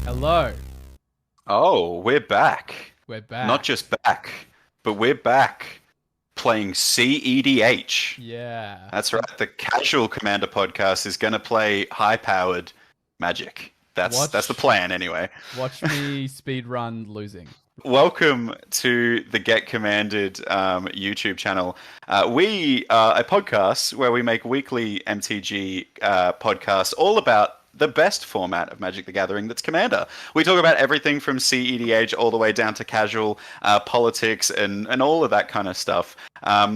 Hello. Oh, we're back. We're back. Not just back, but we're back playing cEDH. Yeah. That's right. The Casual Commander podcast is going to play high-powered Magic. That's the plan, anyway. Watch me speedrun losing. Welcome to the Get Commanded YouTube channel. We are a podcast where we make weekly MTG podcasts all about the best format of Magic the Gathering, that's Commander. We talk about everything from cEDH all the way down to casual politics and all of that kind of stuff.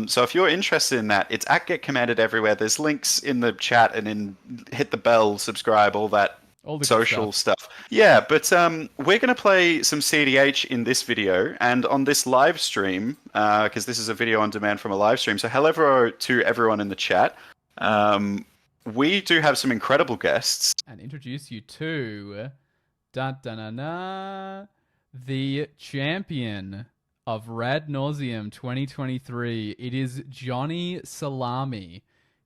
So if you're interested in that, it's at Get Commanded everywhere. There's links in the chat and hit the bell, subscribe, all that. All the social stuff. Yeah, but we're going to play some cEDH in this video and on this live stream, because this is a video on demand from a live stream. So hello to everyone in the chat. We do have some incredible guests. And introduce you to the champion of Rad Nauseam 2023. It is Johnny Salami.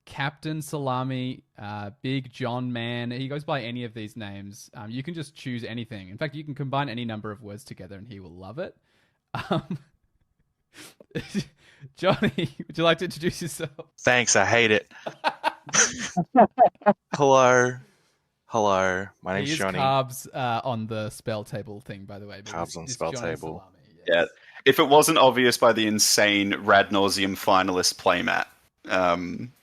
Captain Salami, Big John Man. He goes by any of these names. You can just choose anything. In fact, you can combine any number of words together and he will love it. Johnny, would you like to introduce yourself? Thanks, I hate it. Hello. My name's Johnny. Carbs on the spell table thing, by the way. Carbs on spell Johnny table. Salami, Yeah. If it wasn't obvious by the insane Rad Nauseam finalist playmat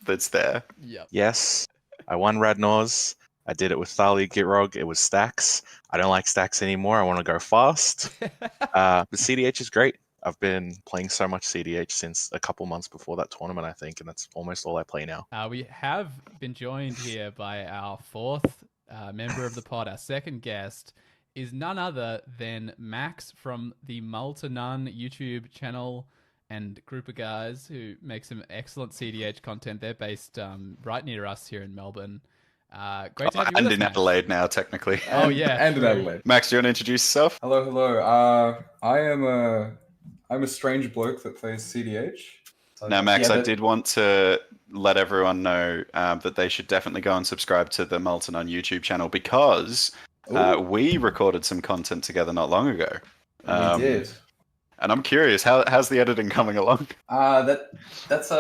that's there. Yep. Yes, I won Radnors. I did it with Thali Gitrog. It was stacks. I don't like stacks anymore. I want to go fast. But cEDH is great. I've been playing so much cEDH since a couple months before that tournament, I think, and that's almost all I play now. We have been joined here by our fourth member of the pod. Our second guest is none other than Max from the Mull YouTube channel and group of guys who make some excellent cEDH content. They're based right near us here in Melbourne. Great to have you with us, in Max. Adelaide now, technically. Oh, yeah. And in Adelaide. Max, do you want to introduce yourself? Hello. I'm a strange bloke that plays cEDH. Now, Max, I did want to let everyone know that they should definitely go and subscribe to the Molten on YouTube channel because we recorded some content together not long ago. We did. And I'm curious, how's the editing coming along? That's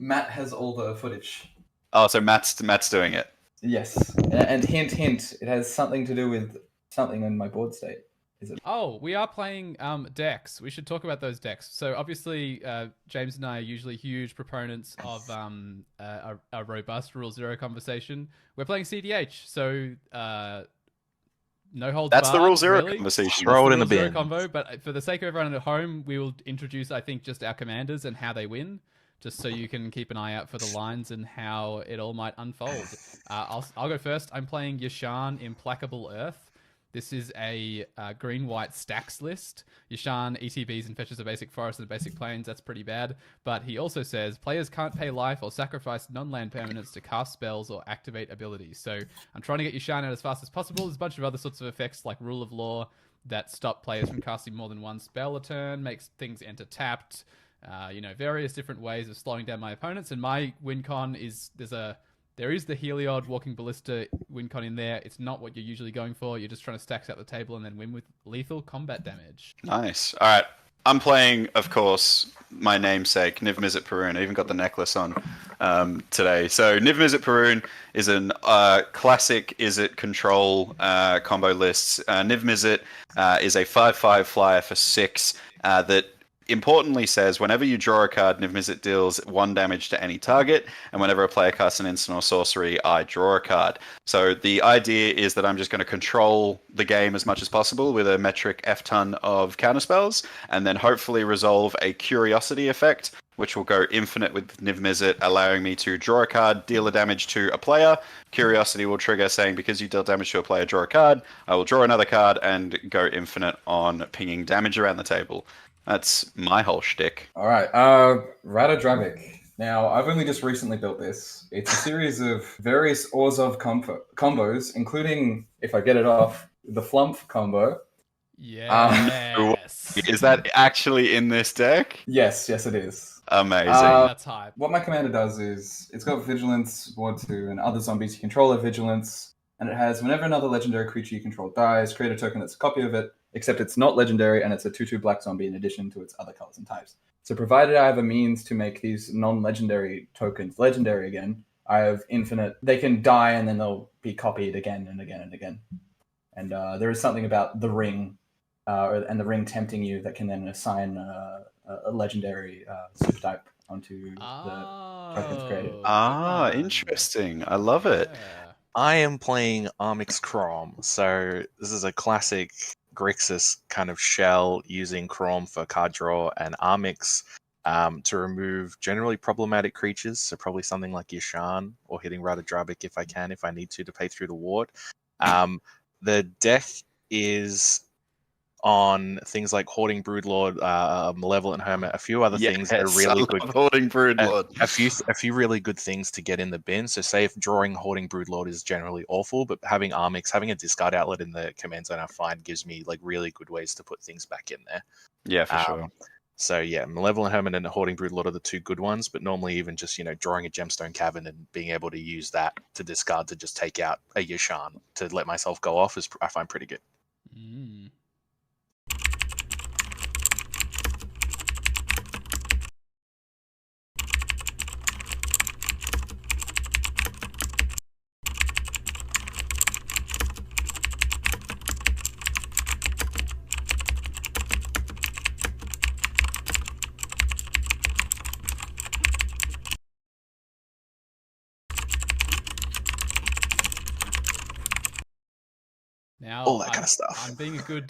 Matt has all the footage. Oh, so Matt's doing it. Yes, and hint, it has something to do with something in my board state. Is it? Oh, we are playing decks. We should talk about those decks. So obviously, James and I are usually huge proponents of a robust Rule Zero conversation. We're playing cEDH, so no holds barred. That's the Rule Zero really. conversation. Throw it in the Rule Zero bin. combo, but for the sake of everyone at home, we will introduce, I think, just our commanders and how they win, just so you can keep an eye out for the lines and how it all might unfold. I'll go first. I'm playing Yasharn, Implacable Earth. This is a green-white stacks list. Yasharn ETBs and fetches a basic forest and a basic plains. That's pretty bad. But he also says, players can't pay life or sacrifice non-land permanents to cast spells or activate abilities. So I'm trying to get Yasharn out as fast as possible. There's a bunch of other sorts of effects like Rule of Law that stop players from casting more than one spell a turn, makes things enter tapped, various different ways of slowing down my opponents. And my win con is there is the Heliod Walking Ballista win con in there. It's not what you're usually going for. You're just trying to stack out the table and then win with lethal combat damage. Nice. All right. I'm playing, of course, my namesake, Mizzet Perun. I even got the necklace on today. So Mizzet Perun is an classic Izzet control combo list. Mizzet is a 5/5 flyer for 6 that importantly says whenever you draw a card, Mizzet deals 1 damage to any target, and whenever a player casts an instant or sorcery, I draw a card. So the idea is that I'm just going to control the game as much as possible with a metric F-ton of counterspells, and then hopefully resolve a curiosity effect, which will go infinite with Mizzet, allowing me to draw a card, deal a damage to a player. Curiosity will trigger saying, because you deal damage to a player, draw a card. I will draw another card and go infinite on pinging damage around the table. That's my whole shtick. All right, Ratadrabik. Now, I've only just recently built this. It's a series of various Orzhov combos, including, if I get it off, the Flump combo. Yes. Is that actually in this deck? Yes, it is. Amazing. That's hype. What my commander does is, it's got Vigilance, Ward 2, and other zombies you control have Vigilance. and it has whenever another legendary creature you control dies, create a token that's a copy of it, except it's not legendary and it's a 2/2 black zombie in addition to its other colors and types. So provided I have a means to make these non-legendary tokens legendary again, I have infinite. They can die and then they'll be copied again and again and again. And there is something about the ring and the ring tempting you that can then assign a legendary super type onto the tokens created. Interesting. I love it. Yeah. I am playing Armix Kraum, so this is a classic Grixis kind of shell using Kraum for card draw and Armix to remove generally problematic creatures, so probably something like Yasharn or hitting Ratadrabik if I need to pay through the ward. The deck is on things like Hoarding Broodlord, Malevolent Hermit, a few other things that are really good. Hoarding Broodlord. A few really good things to get in the bin. So say if drawing Hoarding Broodlord is generally awful, but having Armix, having a discard outlet in the command zone I find gives me like really good ways to put things back in there. Yeah, for sure. So yeah, Malevolent Hermit and Hoarding Broodlord are the two good ones, but normally even just, drawing a Gemstone Cavern and being able to use that to discard to just take out a Yasharn to let myself go off I find pretty good. Mm. Now, All that kind of stuff. I'm being a good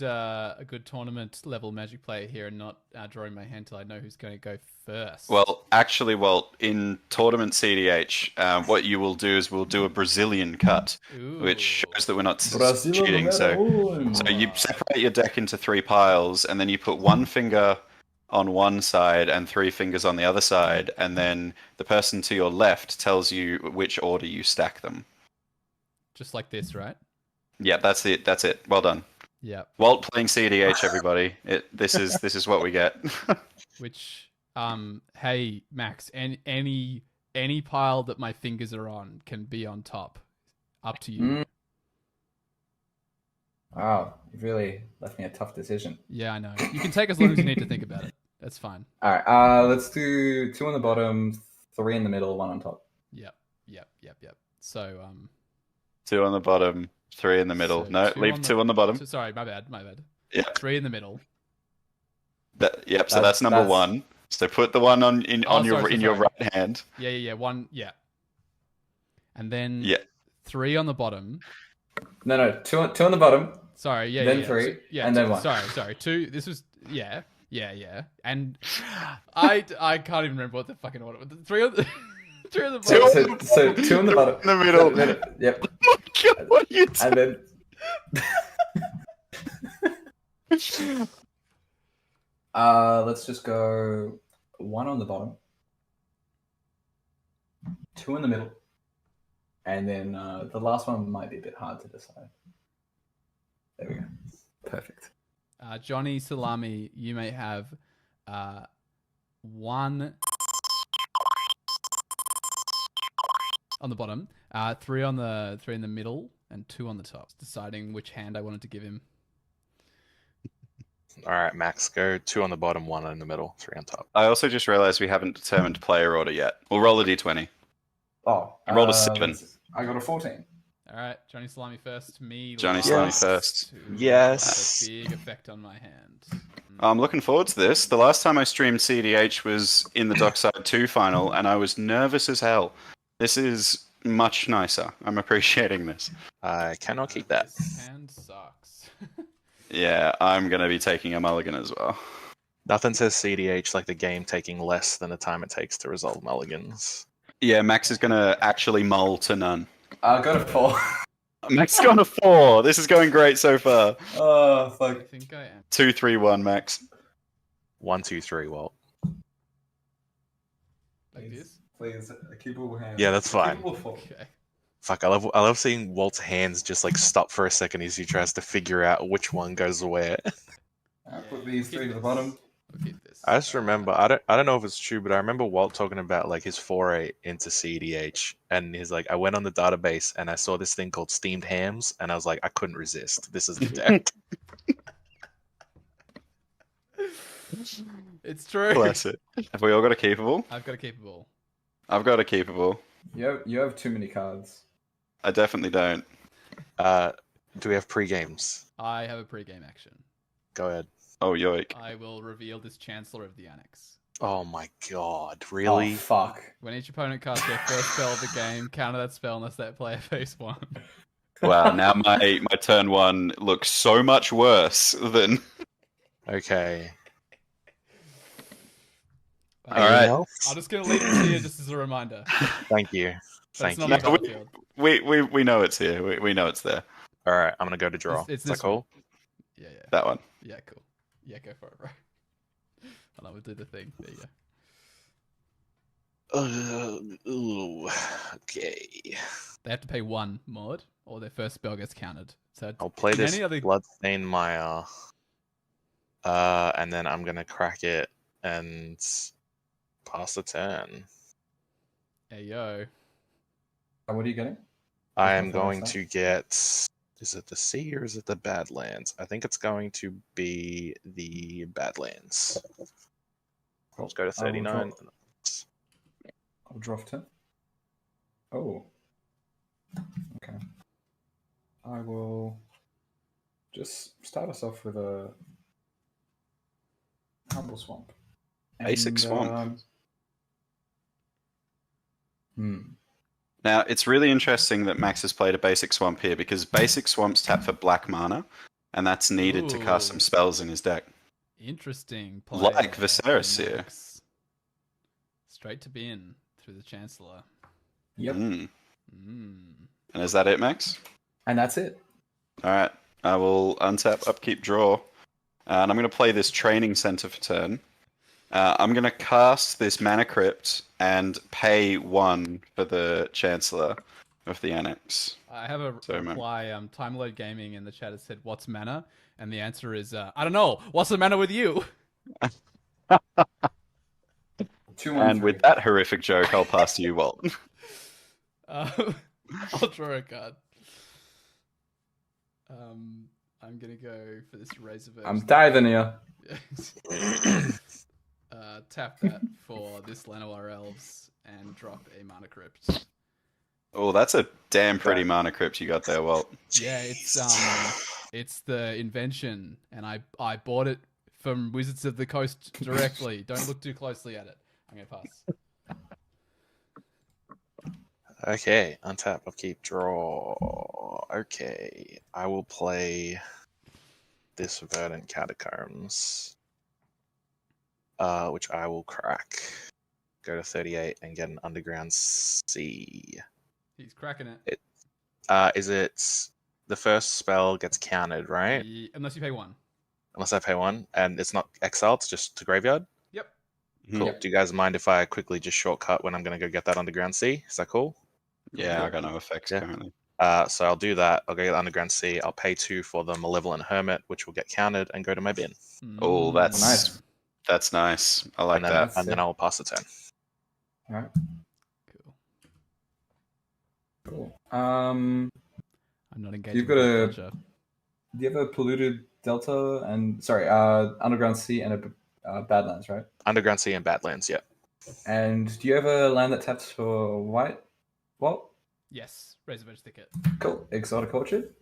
tournament level Magic player here and not drawing my hand till I know who's going to go first. Well, actually, Walt, in tournament CEDH, what you will do is we'll do a Brazilian cut, which shows that we're not cheating. So you separate your deck into 3 piles, and then you put 1 finger on one side and 3 fingers on the other side, and then the person to your left tells you which order you stack them. Just like this, right? Yeah, that's it. That's it. Well done. Yeah. Walt playing cEDH, everybody. This is what we get. Which, hey Max, any pile that my fingers are on can be on top. Up to you. Wow, you really left me a tough decision. Yeah, I know. You can take as long as you need to think about it. That's fine. All right, let's do 2 on the bottom, 3 in the middle, 1 on top. Yep. So 2 on the bottom, 3 in the middle. So no, leave 2 on the bottom. Sorry, my bad. Yeah. 3 in the middle. So that's number 1. So put the one on your right hand. Yeah. 1. Yeah. And then 3 on the bottom. No. 2 on the bottom. Sorry. Yeah. Then 3. Yeah. And then 1. Sorry. 2. This was yeah. And I can't even remember what the fucking order was. 3 on the 3 on the bottom. So 2 on the bottom. In the middle. Yep. Oh my God, what are you doing? And then let's just go 1 on the bottom, 2 in the middle, and then the last one might be a bit hard to decide. There we go. Perfect. Johnny Salami, you may have 1 on the bottom, 3 in the middle, and 2 on the top. Deciding which hand I wanted to give him. All right, Max, go 2 on the bottom, 1 in the middle, 3 on top. I also just realized we haven't determined player order yet. We'll roll a d20. Oh, I rolled a 7. I got a 14. All right, Johnny Salami first. Me. Johnny last. Salami first. Yes. A big effect on my hand. I'm looking forward to this. The last time I streamed cEDH was in the Dockside 2 final, and I was nervous as hell. This is much nicer. I'm appreciating this. I cannot keep that. This hand sucks. Yeah, I'm going to be taking a mulligan as well. Nothing says cEDH like the game taking less than the time it takes to resolve mulligans. Yeah, Max is going to actually mull to none. I got a 4. Max got a 4. This is going great so far. Oh, I fuck. think I am. 2, 3, 1, Max. 1, 2, 3, Walt. Like this? Please, a keepable hand. Yeah, that's fine. Okay. Fuck, I love seeing Walt's hands just like stop for a second as he tries to figure out which one goes where. Put these 3 to the bottom. I'll keep this. I just remember, I don't know if it's true, but I remember Walt talking about like his foray into cEDH, and he's like, I went on the database and I saw this thing called steamed hams, and I was like, I couldn't resist. This is the deck. It's true. Bless it. Have we all got a keepable? I've got a capable. I've got a keepable. You have too many cards. I definitely don't. Do we have pre-games? I have a pre-game action. Go ahead. Oh, yoik. I will reveal this Chancellor of the Annex. Oh my god, really? Oh, fuck. When each opponent casts their first spell of the game, counter that spell unless that player face one. Wow, now my turn 1 looks so much worse than... Okay. All right. I'm just going to leave it here just as a reminder. Thank you. But it's Thank not you. on the battlefield. We know it's here. We know it's there. All right, I'm gonna go to draw. It's Is that this one. cool? Yeah. That one. Yeah, cool. Yeah, go for it, bro. And I will do the thing. There you go. Okay. They have to pay 1 mod, or their first spell gets countered. So I'll play in this any other... Bloodstained Maya. And then I'm gonna crack it and pass the turn. Hey, yo. What are you getting? I Which am one's going that? to get. Is it the sea or is it the Badlands? I think it's going to be the Badlands. Let's go to 39. I'll draw for 10. Oh. Okay. I will just start us off with a humble swamp. Basic swamp. Hmm. Now, it's really interesting that Max has played a basic swamp here because basic swamps tap for black mana, and that's needed to cast some Ooh. spells in his deck. Interesting play. Like Viserys here. Max. Straight to bin through the Chancellor. Yep. Mm. Mm. And is that it, Max? And that's it. All right. I will untap, upkeep, draw. And I'm going to play this Training Center for turn. I'm going to cast this Mana Crypt and pay 1 for the Chancellor of the Annex. I have a Sorry, man. reply. Time Load Gaming in the chat has said, "What's mana?" And the answer is, I don't know. What's the mana with you? 2-1-3. And with that horrific joke, I'll pass to you, Walt. I'll draw a card. I'm gonna go for this Razorverse. I'm diving here. Tap that for this Llanowar Elves and drop a Mana Crypt. Oh, that's a damn pretty Mana Crypt you got there, Walt. Yeah, it's the invention, and I bought it from Wizards of the Coast directly. Don't look too closely at it. I'm gonna pass. Okay, untap, upkeep, draw. Okay, I will play this Verdant Catacombs, which I will crack. Go to 38 and get an Underground Sea. He's cracking it. Is it the first spell gets counted, right? Unless you pay 1. Unless I pay 1, and it's not exiled, it's just to graveyard? Yep. Cool. Yep. Do you guys mind if I quickly just shortcut when I'm going to go get that Underground Sea? Is that cool? Yeah, I got no effects Yeah. currently. So I'll do that. I'll go get the Underground Sea. I'll pay 2 for the Malevolent Hermit, which will get counted and go to my bin. Oh, that's Nice. That's nice. I like and then, that. And then I'll pass the turn. All right. Cool. Cool. I'm not engaged. You've got do you have a polluted delta and underground sea and a badlands, right? Underground Sea and Badlands, yeah. And do you have a land that taps for white? What? Yes, Razorverse Thicket. Cool. Exotic Orchard.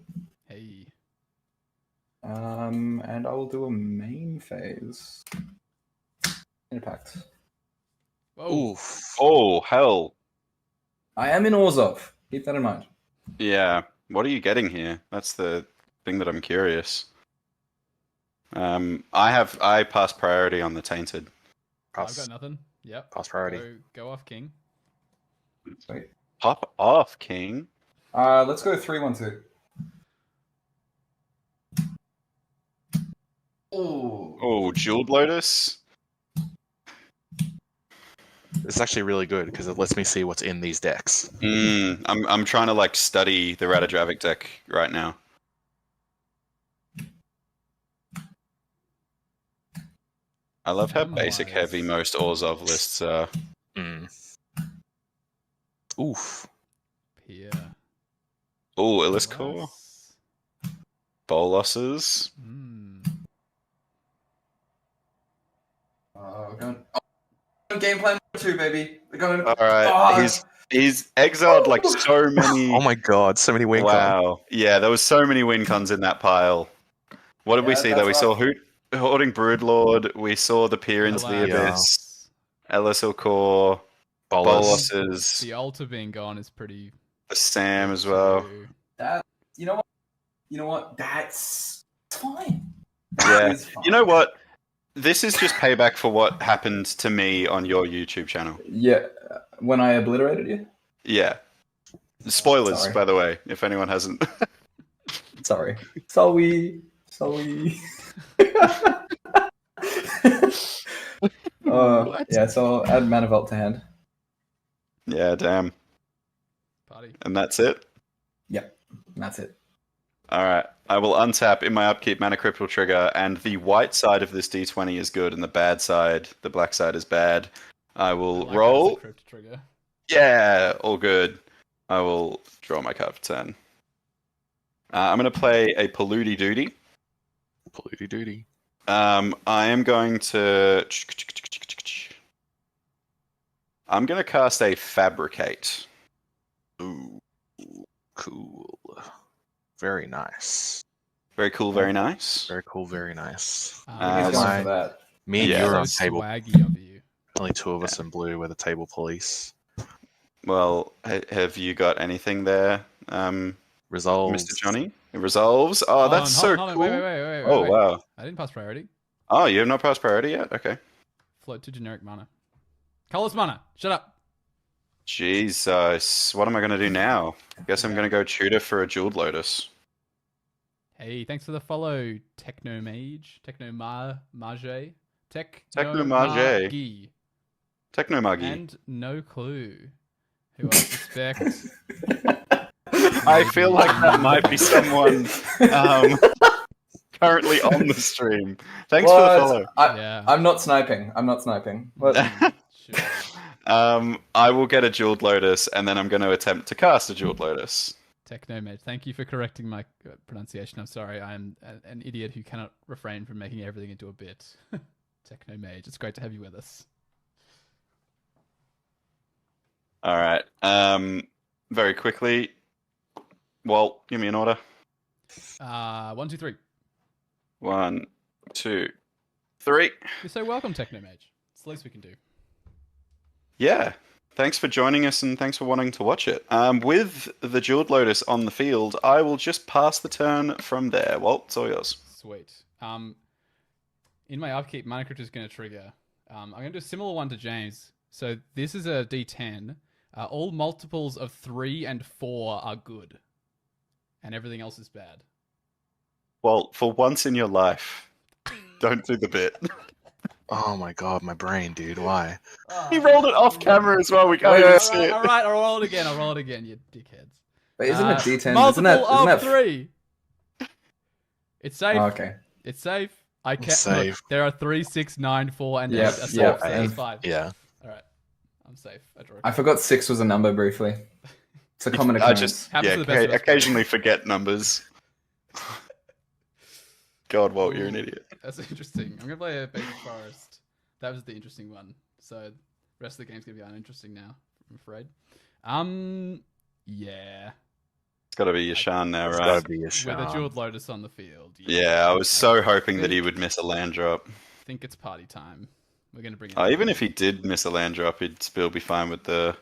Hey. And I will do a main phase. Impact. Whoa. Oof. Oh, hell. I am in Orzhov. Keep that in mind. Yeah. What are you getting here? That's the thing that I'm curious. I pass priority on the Tainted. I've Pass, got nothing. Yep. pass priority. Go off, King. Wait. Pop off, King. Let's go 3-1-2. Oh, Jeweled Lotus. It's actually really good because it lets me see what's in these decks. I'm trying to study the Ratadrabik deck right now. I love how basic Samwise. heavy most Orzhov lists are. Oof. Here. Oh, Illiskor. Bolosses. We're going game plan 2, baby. We're going. All right, he's exiled like so many. Oh my god, so many win cons. Wow, yeah, there was so many win cons in that pile. What did we see there? We saw Hoarding Broodlord. We saw the Peer into the Abyss. Ellis-Ilkor. Bolosses. The altar being gone is pretty. The Sam as well. That you know what? That's fine. Yeah. You know what? This is just payback for what happened to me on your YouTube channel. Yeah, when I obliterated you. Yeah. Spoilers, Sorry. by the way, if anyone hasn't. Sorry. Yeah, so add Mana Vault to hand. Yeah, damn. Party. And that's it? Yep, that's it. Alright, I will untap in my upkeep Mana Crypt will trigger, and the white side of this d20 is good, and the bad side, the black side is bad. I will roll. Crypt trigger. Yeah, all good. I will draw my card for 10. I'm going to play a Polluti Duty. Polluti Duty. I am going to... I'm going to cast a Fabricate. Ooh, cool. Very nice. Very cool, very nice. Very cool, very nice. He's going for that. Me and Yeah. you are So on table. swaggy of you. Only two of us in blue. We're the table police. Well, have you got anything there, Resolve. Mr. Johnny? It resolves? Oh, Hold that's on, so hold on, cool. Wait. Oh, wow. I didn't pass priority. Oh, you have not passed priority yet? Okay. Float to generic mana. Colorless mana. Shut up. Jesus. What am I going to do now? I guess I'm going to go tutor for a Jeweled Lotus. Hey, thanks for the follow, Technomage. Technomage. Technomage. Technomagi. And no clue. Who I suspect. I feel like that might be someone currently on the stream. Thanks for the follow. I'm not sniping. What? Sure. I will get a Jeweled Lotus, and then I'm going to attempt to cast a Jeweled Lotus. Technomage. Thank you for correcting my pronunciation. I'm sorry. I'm an idiot who cannot refrain from making everything into a bit. Technomage. It's great to have you with us. All right. Very quickly, Walt, give me an order. 1, 2, 3. 1, 2, 3. You're so welcome, Technomage. It's the least we can do. Yeah. Thanks for joining us, and thanks for wanting to watch it. With the Jeweled Lotus on the field, I will just pass the turn from there. Walt, it's all yours. Sweet. In my upkeep, Mana Crypt is going to trigger. I'm going to do a similar one to James. So this is a D10. All multiples of 3 and 4 are good. And everything else is bad. Walt, for once in your life, don't do the bit. Oh my god, my brain, dude. Why? He rolled it off camera as well. We can't even see it. All right, I'll roll it again, you dickheads. But isn't it D10? Multiple Isn't that of 3. It's safe. Oh, okay. It's safe. I can't. It's safe. Look, there are 3, 6, 9, 4, and Yeah, 8. That's yeah, safe. So that's 5. Yeah. All right. I'm safe. I draw. I forgot 6 was a number briefly. It's a common I occurrence. just Happens to the best of us. occasionally forget numbers. God, Walt, you're an idiot. That's interesting. I'm gonna play a Baby Forest. That was the interesting one. So the rest of the game's gonna be uninteresting now, I'm afraid. Yeah. It's got to be Yasharn now, It's right? gotta be a With a shot. Jeweled Lotus on the field. Yeah, I was so hoping that he would miss a land drop. I think it's party time. We're gonna bring it. Even if he did miss a land drop, he'd still be fine with the...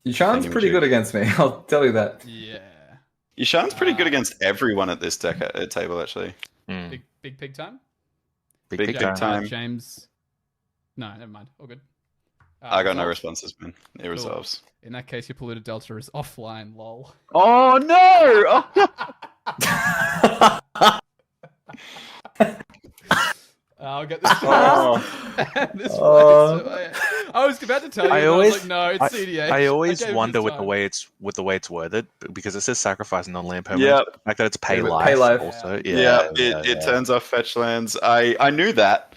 Yasharn's pretty good against me, I'll tell you that. Yeah. Yasharn's pretty good against everyone at this table, actually. Big pig time? Big time. James. No, never mind. All good. I got no Resolve. responses, man. It resolves. In that case, your polluted delta is offline, lol. Oh, no! I'll get this. This way. I was about to tell you. I was like, no, it's CEDH. I always gave it wonder this with the time. way it's worded because it says sacrifice non-land permanent. Yep. The fact that it's pay Yeah, life. pay life. Also. Yeah, it turns off fetch lands. I knew that,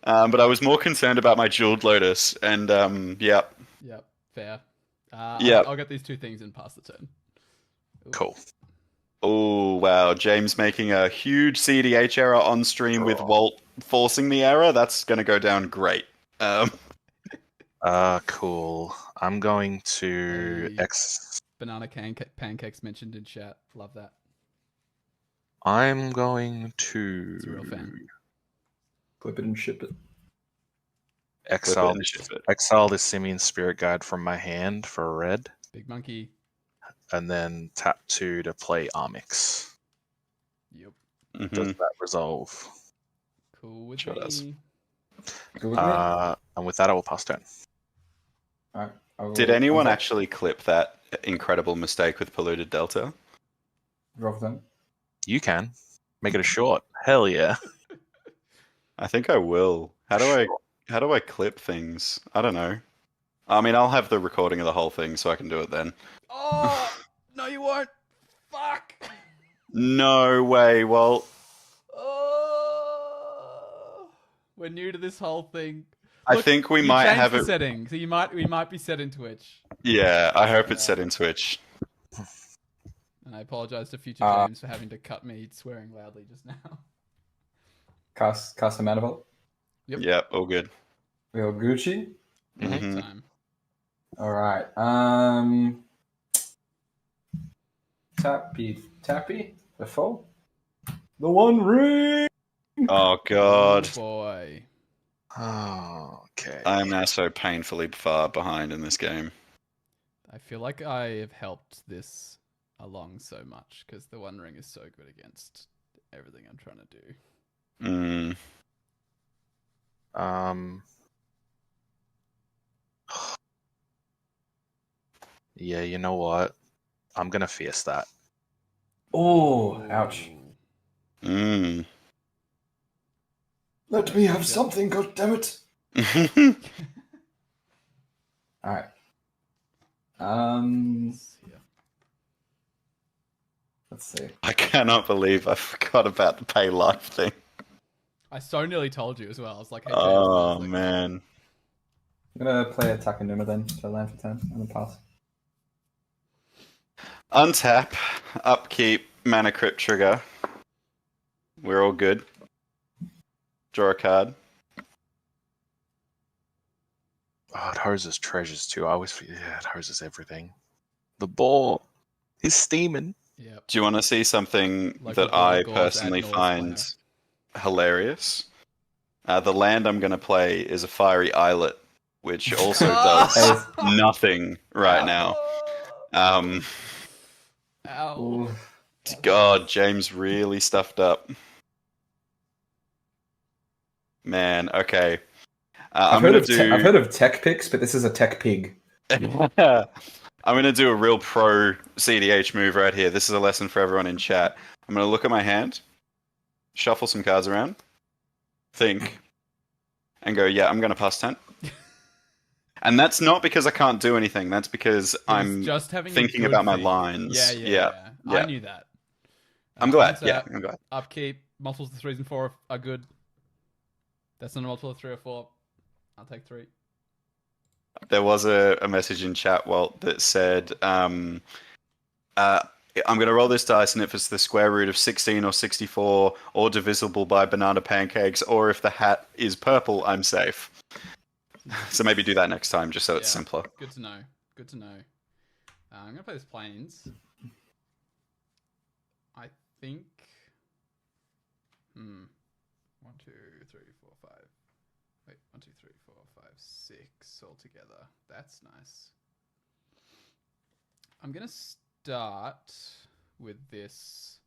But I was more concerned about my Jeweled Lotus, and yeah. Yep, fair. Yep. I'll get these two things and pass the turn. Ooh. Cool. Oh, wow. James making a huge cEDH error on stream with Walt forcing the error. That's going to go down great. Cool. I'm going to Hey. Banana pancakes mentioned in chat. Love that. I'm going to It's a real fan. Flip it and ship it. exile and ship it. exile the Simian Spirit Guide from my hand for a red, Big monkey. and then tap 2 to play Armix. Yep. Mhm. Does that resolve? Cool with Sure me. does. Good with me? And with that, I will pass turn. Alright, I will Did anyone unlock. actually clip that incredible mistake with Polluted Delta? Draw for them. You can make it a short. Hell yeah. I think I will. How do I clip things? I don't know. I mean, I'll have the recording of the whole thing, so I can do it then. Oh no, you won't. Fuck. No way, Walt. Oh, we're new to this whole thing. I Look, think we you might changed have the it. setting, so we might be set in Twitch. Yeah, I hope it's set in Twitch. And I apologize to future James for having to cut me swearing loudly just now. Cast a mana vault. Yep. Yeah, all good. We have Gucci. Big Mhm. time. Alright. Tappy. The full. The One Ring. Oh god, Oh, boy. Oh, okay. I am now so painfully far behind in this game. I feel like I have helped this along so much because the One Ring is so good against everything I'm trying to do. Yeah, you know what? I'm gonna fierce that. Oh, ouch. Mm. Let me have something, goddammit. Alright. Let's see. I cannot believe I forgot about the pay life thing. I so nearly told you as well. I was like, hey, James. Oh man. I'm gonna play a Takanuma then to land for 10 and then pass. Untap, upkeep, mana crypt trigger. We're all good. Draw a card. Oh, it hoses treasures too. I always forget. Yeah, it hoses everything. The ball is steaming. Yep. Do you want to see something Like that the ball I goes personally ad North find hilarious? The land I'm going to play is a fiery islet, which also does nothing right now. Ow. Ooh. God, James really stuffed up. Man, okay. I've heard of tech picks, but this is a tech pig. I'm going to do a real pro cEDH move right here. This is a lesson for everyone in chat. I'm going to look at my hand, shuffle some cards around, think, and go, yeah, I'm going to pass 10. And that's not because I can't do anything. That's because I'm just having thinking a good about my thing. lines. Yeah. I knew that. I'm glad. Untap, Yeah, I'm glad. Upkeep, multiples of 3s and 4 are good. That's not a multiple of 3 or 4. I'll take 3. There was a message in chat, Walt, that said, I'm going to roll this dice, and if it's the square root of 16 or 64, or divisible by banana pancakes, or if the hat is purple, I'm safe. So maybe do that next time, just so it's simpler. Good to know. Good to know. I'm going to play this Plains. I think... 1, 2, 3, 4, 5. Wait, 1, 2, 3, 4, 5, 6 all together. That's nice. I'm going to start with this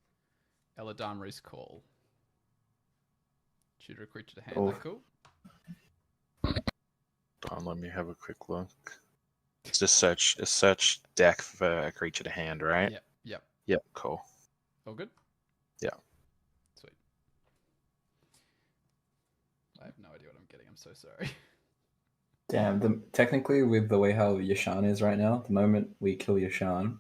Eladamri's Call. Tutor a creature to hand. Oh. That cool? Let me have a quick look. It's just a search deck for a creature to hand, right? Yep, cool. All good? Yeah. Sweet. I have no idea what I'm getting. I'm so sorry. Damn, technically with the way how Yasharn is right now, the moment we kill Yasharn,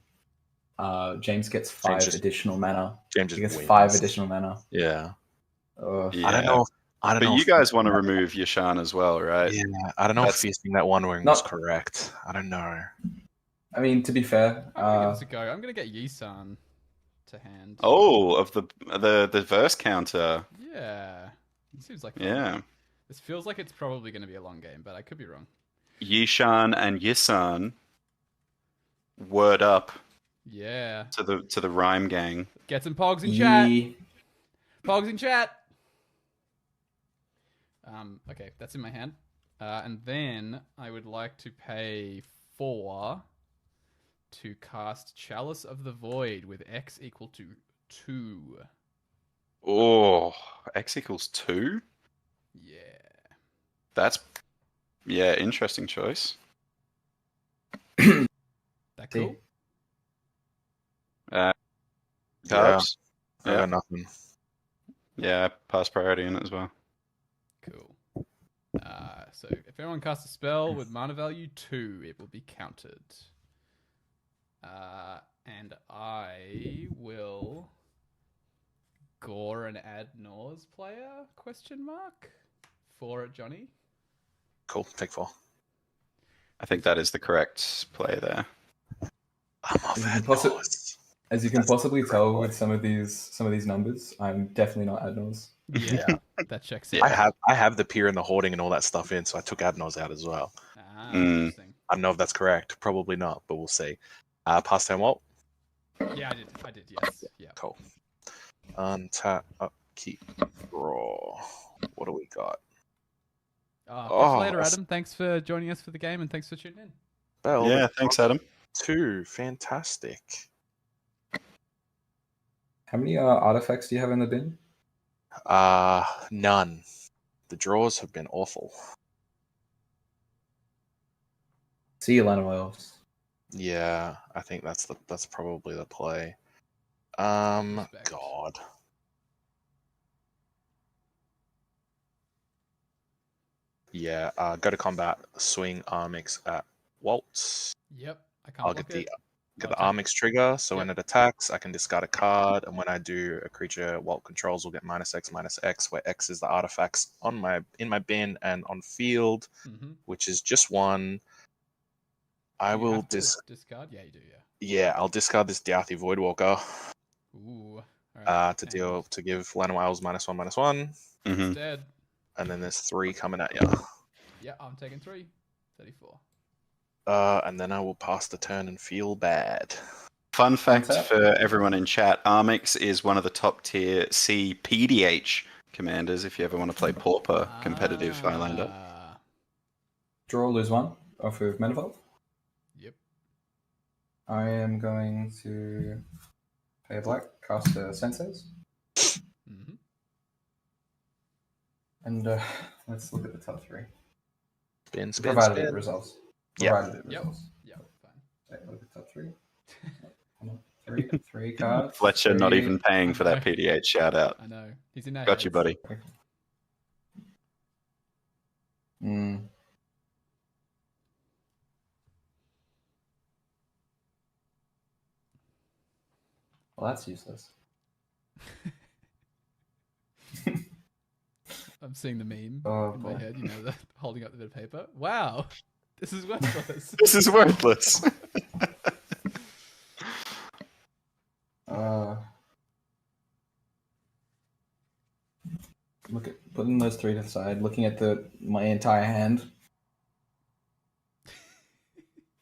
James gets 5 additional mana. James He gets wins. 5 additional mana. Yeah. Yeah. I don't know. I don't But know. you if guys want to remove Yasharn as well, right? Yeah, I don't know That's- if feasting that one ring was Not- correct. I don't know. I mean, to be fair, I'm gonna give this a go. I'm gonna get Yasharn to hand. Oh, of the verse counter. Yeah. It seems like fun. Yeah. This feels like it's probably gonna be a long game, but I could be wrong. Yishan and Yisan. Word up Yeah. to the rhyme gang. Get some pogs in chat. Ye- Pogs in chat. Okay, that's in my hand. And then I would like to pay 4 to cast Chalice of the Void with X equal to 2. Oh, X equals 2? Yeah. That's, yeah, interesting choice. That cool? Carbs? I Yeah. got nothing. Yeah, pass priority in it as well. Cool. So if anyone casts a spell with mana value 2, it will be counted. And I will gore and add Nors player? Question mark. 4 at Johnny. Cool. Take 4. I think that is the correct play there. I'm off Is it at possi- Norse. As you can possibly tell with some of these numbers, I'm definitely not Adnos. Yeah, that checks Yeah. out. I have the pier and the hoarding and all that stuff in, so I took Adnos out as well. Ah, Mm. interesting. I don't know if that's correct. Probably not, but we'll see. Pass turn Walt. Yeah, I did, yes. Yeah. Cool. Untap, upkeep, draw. What do we got? Catch Oh, you later, that's- Adam. Thanks for joining us for the game and thanks for tuning in. Bell, Yeah, thanks, Adam. 2. Fantastic. How many artifacts do you have in the bin? None. The draws have been awful. See you, Lana Elves. Yeah, I think that's probably the play. Respect. God. Yeah, go to combat, swing Armix at Walt. Yep. I can't I'll block get the it. get No the attack. Armix trigger, so when Yep. it attacks, I can discard a card, and when I do, a creature Walt controls will get -X, where X is the artifacts in my bin and on field, Mm-hmm. which is just 1. I will discard. Yeah, you do. Yeah, I'll discard this Diathi Voidwalker Ooh. All to give Lana Wiles -1/-1, Hmm It's dead. and then there's 3 coming at you. Yeah, I'm taking 3. 34. And then I will pass the turn and feel bad. Fun fact What's that? for everyone in chat, Armix is one of the top tier cEDH commanders if you ever want to play Pauper competitive Highlander. Draw, lose 1 off of Manifold. Yep. I am going to pay a black, cast a Senses, Mm-hmm. and let's look at the top 3. Spin. Provided it resolves. Yeah. Provided it Yep. resolves. Yep. Fine. Okay, look at the top 3. Come on. Three cards. Fletcher not 3. even paying for that PDH shout out. I know. He's in our Got you, heads. buddy. Mm. Well, that's useless. I'm seeing the meme Oh, in my boy. head. You know, holding up the bit of paper. Wow. This is worthless. This is worthless. Look at putting those 3 to the side, looking at my entire hand.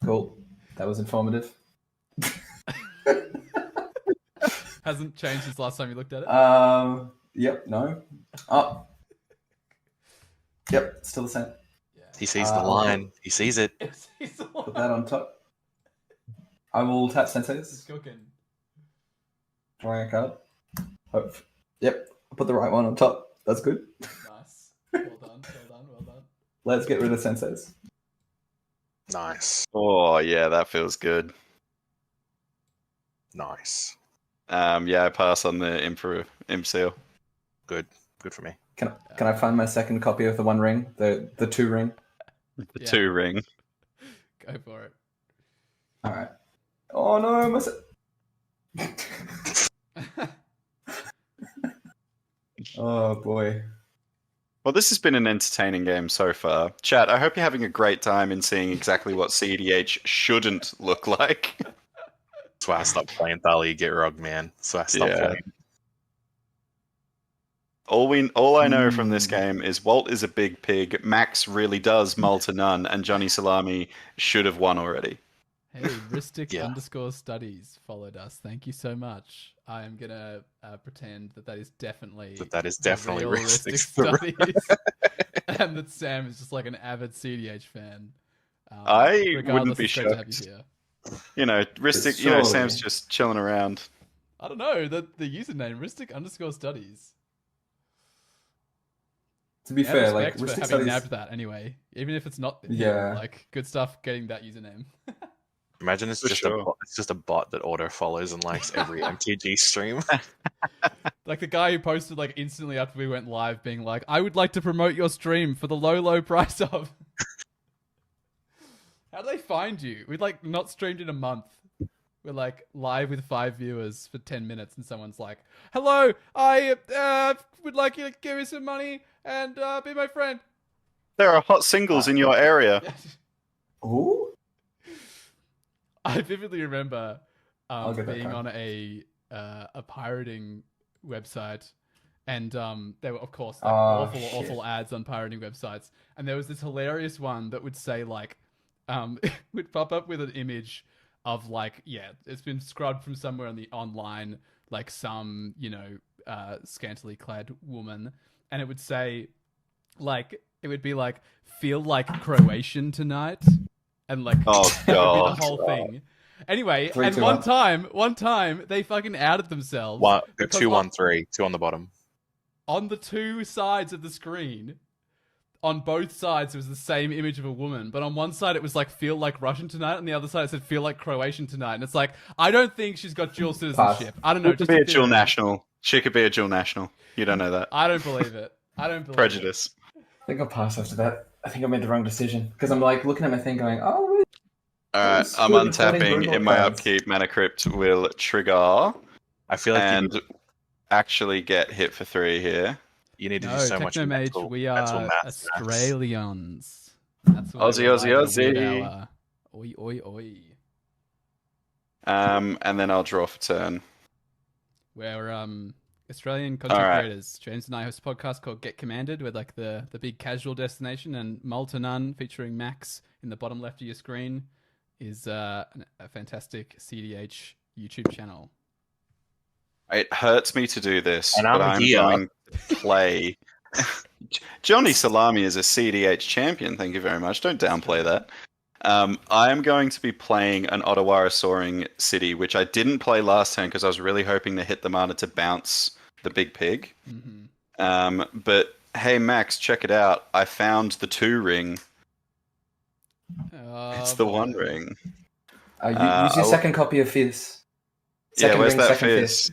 Cool. That was informative. Hasn't changed since last time you looked at it. Yep, no. Oh. Yep, still the same. Yeah. He sees the I'll line. He sees it. He's the Put one. that on top. I will tap He's Senses, cooking. drawing a card. Hope. Yep, I'll put the right one on top. That's good. Nice. Well done. Well done. Well done. Let's get rid of Senses. Nice. Oh yeah, that feels good. Nice. Yeah, I pass on the Imp Seal. Good for me. Can I find my second copy of the 1 ring? The 2 ring? The Yeah. 2 ring. Go for it. Alright. Oh no, oh boy. Well, this has been an entertaining game so far. Chat, I hope you're having a great time in seeing exactly what cEDH shouldn't look like. That's why I stopped playing Thalia Get Rug, man. So I stopped Yeah. playing. All I know from this game is Walt is a big pig, Max really does mull to none, and Johnny Salami should have won already. Hey, Ristic Yeah. _studies followed us. Thank you so much. I am gonna pretend that is definitely That is the definitely real Ristic Ristic studies, and that Sam is just like an avid cEDH fan. I wouldn't regardless, be it's great to have shocked. you here. You know, Ristic, Surely. Sam's just chilling around. I don't know the username Ristic _studies. To be Yeah, fair, like respect for Ristic having Studies, nabbed that anyway, even if it's not him, Yeah. like good stuff getting that username. Imagine it's For just sure. it's just a bot that auto follows and likes every MTG stream. Like the guy who posted like instantly after we went live, being like, "I would like to promote your stream for the low price of." How do they find you? We'd like not streamed in a month. We're like live with 5 viewers for 10 minutes, and someone's like, "Hello, I would like you to give me some money and be my friend." There are hot singles in your area. ooh, I vividly remember I'll get that being card. on a pirating website, and there were of course like, Oh, awful ads on pirating websites, and there was this hilarious one that would say like would pop up with an image of like it's been scrubbed from somewhere on the online, like some scantily clad woman, and it would say like it would be like feel like Croatian tonight. And like, Oh, that would be God. the whole thing. Anyway, Three, and two, one time, they fucking outed themselves. because 2, 1, 3, 2 on the bottom. On the two sides of the screen, on both sides, it was the same image of a woman. But on one side, it was like, feel like Russian tonight. And the other side, it said, feel like Croatian tonight. And it's like, I don't think she's got dual citizenship. I don't know. She could Just be a a dual theory. national. She could be a dual national. You don't know that. I don't believe it. I don't believe Prejudice. I think I'll pass after that. I think I made the wrong decision because I'm like looking at my thing, going, "Oh, wait, Alright, It's I'm good recording untapping brutal in my cards. upkeep. Mana Crypt will trigger I feel like and actually get hit for 3 here. you need it. to No, do so much Technomage, mental, we mental are maths. Australians. That's why Aussie, we Aussie, like to Aussie. with our oi, oi, oi. And then I'll draw for turn. We're Australian content Alright. creators. James and I host a podcast called Get Commanded. We're like the big casual destination, and Mull to None, featuring Max in the bottom left of your screen, is a fantastic cEDH YouTube channel. It hurts me to do this, And but I'm I'm here. going to play. Johnny Salami is a cEDH champion. Thank you very much. Don't downplay that. I am going to be playing an Ottawara Soaring City, which I didn't play last turn because I was really hoping to hit the mana to bounce the big pig. Mm-hmm. But hey, Max, check it out. I found the 2 ring. It's the 1 ring. use your second copy of Fizz. Yeah, where's ring, that second fizz?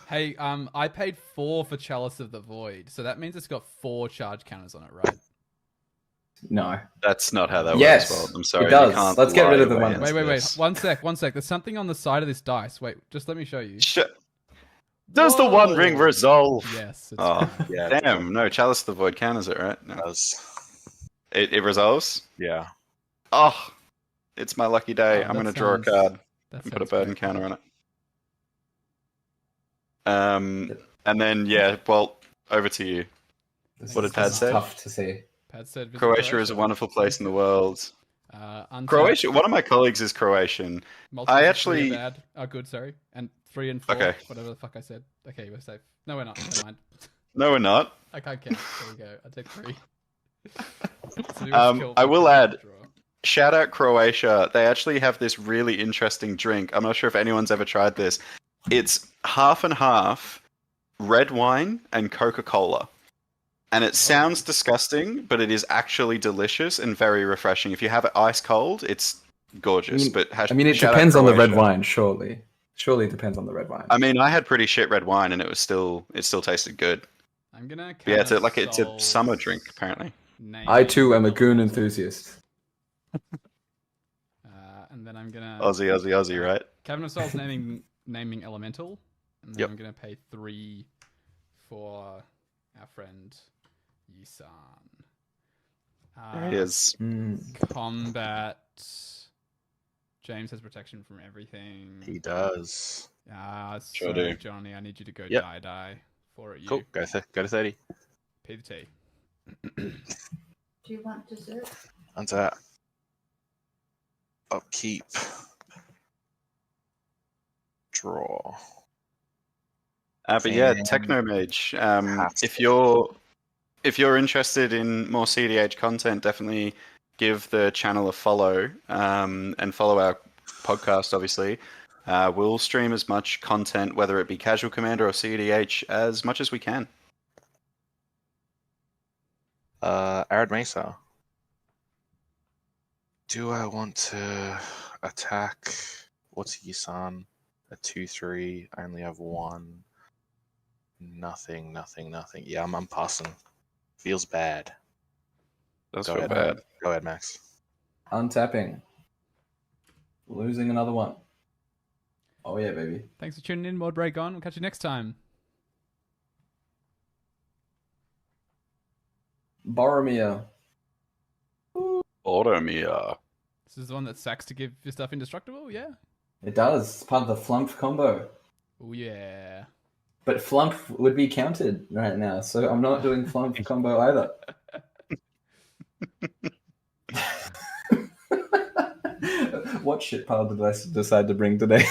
Hey, I paid 4 for Chalice of the Void, so that means it's got 4 charge counters on it, right? No. That's not how that Yes, works. Well, I'm sorry. it does. You can't Let's get lie rid of the way one. into Wait. this. One sec. There's something on the side of this dice. Wait, just let me show you. Does the 1 Whoa! ring resolve? Yes. It's Oh, fine. Yeah, damn. No, Chalice of the Void counters it, right? No. it does. It resolves? Yeah. Oh, it's my lucky day. Oh, I'm that going to draw a sounds- card That and put a sounds burden great. counter on it. And then, yeah, well, over to you. What did Pat This is say? tough to see. Pat said visit Croatia is a wonderful place in the world. Untapped. Croatia, one of my colleagues is Croatian. Multiples I of actually- 3 are bad. Oh, good. Sorry, and 3 and 4. Okay. Whatever the fuck I said. Okay, we're safe. No, we're not. Never mind. No, we're not. I can't count. There we go. I take 3. So we must kill I will the add- draw. Shout out Croatia. They actually have this really interesting drink. I'm not sure if anyone's ever tried this. It's half and half red wine and Coca-Cola. And it sounds disgusting, but it is actually delicious and very refreshing. If you have it ice cold, it's gorgeous. But I mean, it shout out depends on the red Croatia. wine, surely. Surely it depends on the red wine. I mean, I had pretty shit red wine, and it still tasted good. I'm gonna. But yeah, it's a Sol's summer drink apparently. name I too am a goon elemental. enthusiast. And then I'm gonna. Aussie, right? Cabinet of Souls naming elemental. And then Yep. I'm gonna pay 3 for our friend Yasharn. There he is. Combat. James has protection from everything. He does. Sure So do. Johnny, I need you to go Yep. die for it. You. Cool. Go to 30. P the T. Do you want dessert? Untap. Upkeep. Draw. But yeah, Damn. Technomage. Have to. If you're interested in more cEDH content, definitely give the channel a follow and follow our podcast. Obviously, we'll stream as much content, whether it be Casual Commander or cEDH, as much as we can. Arid Mesa. Do I want to attack? What's Yisan? A 2/3. I only have one. Nothing. Yeah, I'm passing. Feels bad. That's Go feel ahead. bad. Go ahead, Max. Untapping. Losing another one. Oh yeah, baby. Thanks for tuning in, Mod Raygon. We'll catch you next time. Boromir. Automia. This is the one that sacks to give your stuff indestructible. Yeah. It does. It's part of the flump combo. Oh yeah. But flump would be counted right now, so I'm not doing flump combo either. What shit pile did I decide to bring today?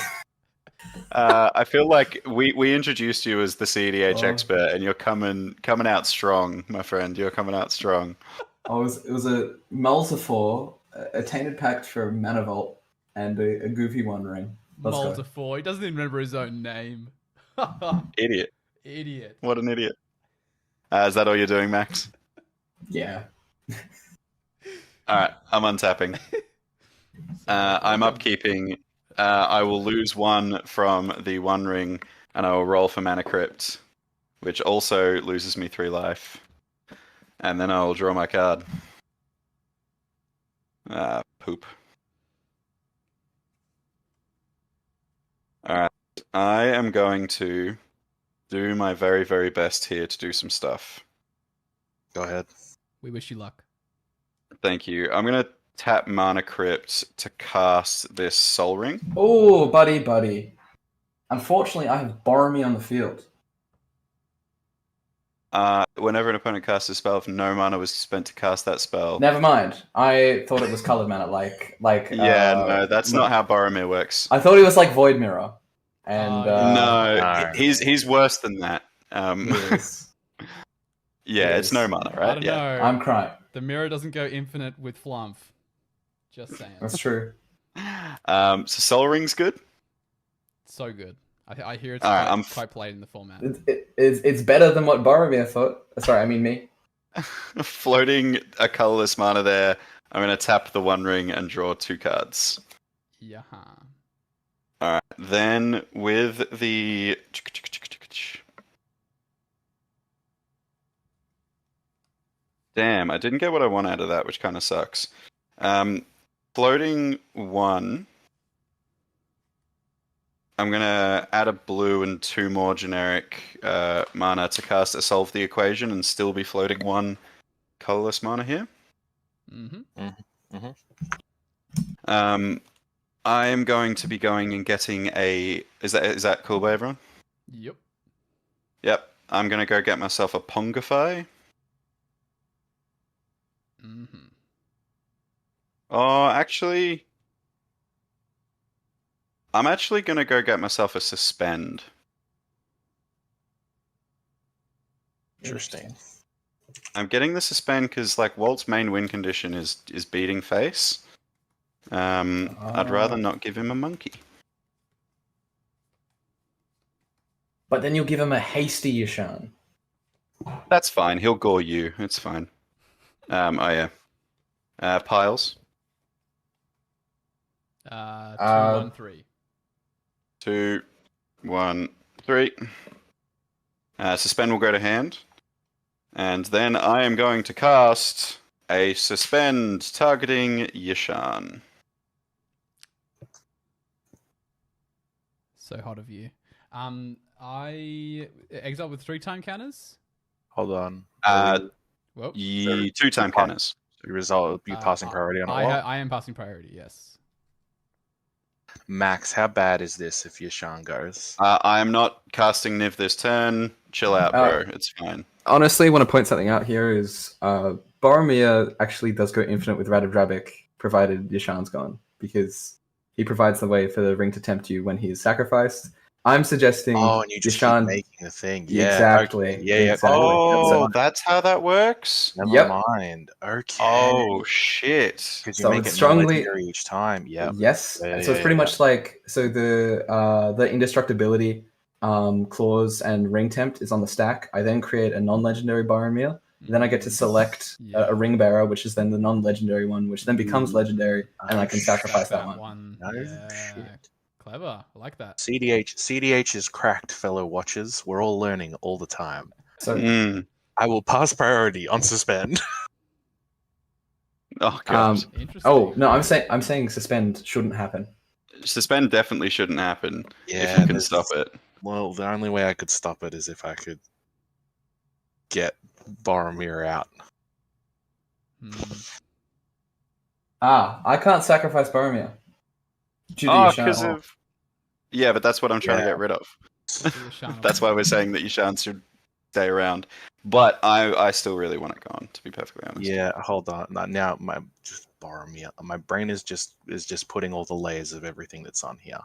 I feel like we introduced you as the cEDH Oh. expert, and you're coming out strong, my friend. You're coming out strong. It was a Multifor, a Tainted Pact for Mana Vault, and a Goofy One Ring. Let's go. Multifor. He doesn't even remember his own name. Idiot. Idiot. What an idiot. Is that all you're doing, Max? Yeah. Alright, I'm untapping. I'm upkeeping. I will lose one from the One Ring, and I will roll for Mana Crypt, which also loses me 3 life. And then I will draw my card. Poop. Alright, I am going to do my very, very best here to do some stuff. Go ahead. We wish you luck. Thank you. I'm going to tap Mana Crypt to cast this Soul Ring. Oh, buddy. Unfortunately, I have Boromir on the field. Whenever an opponent casts a spell, if no mana was spent to cast that spell. Never mind. I thought it was colored mana, like. No, that's not how Boromir works. I thought he was like Void Mirror, and No, he's worse than that. yes. Yeah, it's no mana, I right? don't Yeah. know. I'm crying. The mirror doesn't go infinite with Flump. Just saying. That's true. So Soul Ring's good. So good. I hear it's Alright, I'm quite played in the format. It's better than what Boromir thought. Sorry, I mean me. Floating a colorless mana there. I'm going to tap the One Ring and draw 2 cards. Yeah. Alright, then with the... Damn, I didn't get what I want out of that, which kind of sucks. Floating 1. I'm going to add a blue and 2 more generic mana to cast a Solve the Equation and still be floating 1 colorless mana here. I am going to be going and getting a... Is that cool by everyone? Yep. Yep. I'm going to go get myself a Pongify. Oh, actually... I'm actually going to go get myself a Suspend. Interesting. I'm getting the Suspend because, like, Walt's main win condition is beating face. I'd rather not give him a monkey. But then you'll give him a hasty Yasharn. That's fine. He'll gore you. It's fine. Oh, yeah. Piles. 2, 1, 3. 2, 1, 3. Suspend will go to hand. And then I am going to cast a Suspend targeting Yasharn. So hot of you. I exile with 3 time counters. Hold on. Well, Two-time counters. You passing priority on a Walt? I am passing priority. Yes. Max, how bad is this if Yasharn goes? I am not casting Niv this turn. Chill out, bro. It's fine. Honestly, I want to point something out here is Boromir actually does go infinite with Ratadrabik, provided Yasharn's gone, because he provides the way for the ring to tempt you when he is sacrificed. I'm suggesting and you just keep Yasharn... making the thing. Yeah, exactly. Okay. Yeah, exactly. Oh, that's how that works? Never mind. Okay. Oh, shit. Because you So make it's it strongly... legendary each time. Yeah. Yes. Yeah, So it's pretty much like... So the indestructibility clause and ring tempt is on the stack. I then create a non-legendary Boromir. Then I get to select a ring bearer, which is then the non-legendary one, which then becomes legendary, and I can sacrifice that one. No shit. Clever. I like that. CDH is cracked, fellow watchers. We're all learning all the time. So I will pass priority on suspend. Oh god. Interesting. Oh no, I'm saying suspend shouldn't happen. Suspend definitely shouldn't happen if Yeah, you can stop it. Well, the only way I could stop it is if I could get Boromir out. I can't sacrifice Boromir. Because of... Yeah, but that's what I'm trying to Yeah. get rid of. That's why we're saying that Yasharn should stay around. But I still really want it gone, to be perfectly honest. Yeah, hold on. Now my Boromir. My brain is just putting all the layers of everything that's on here.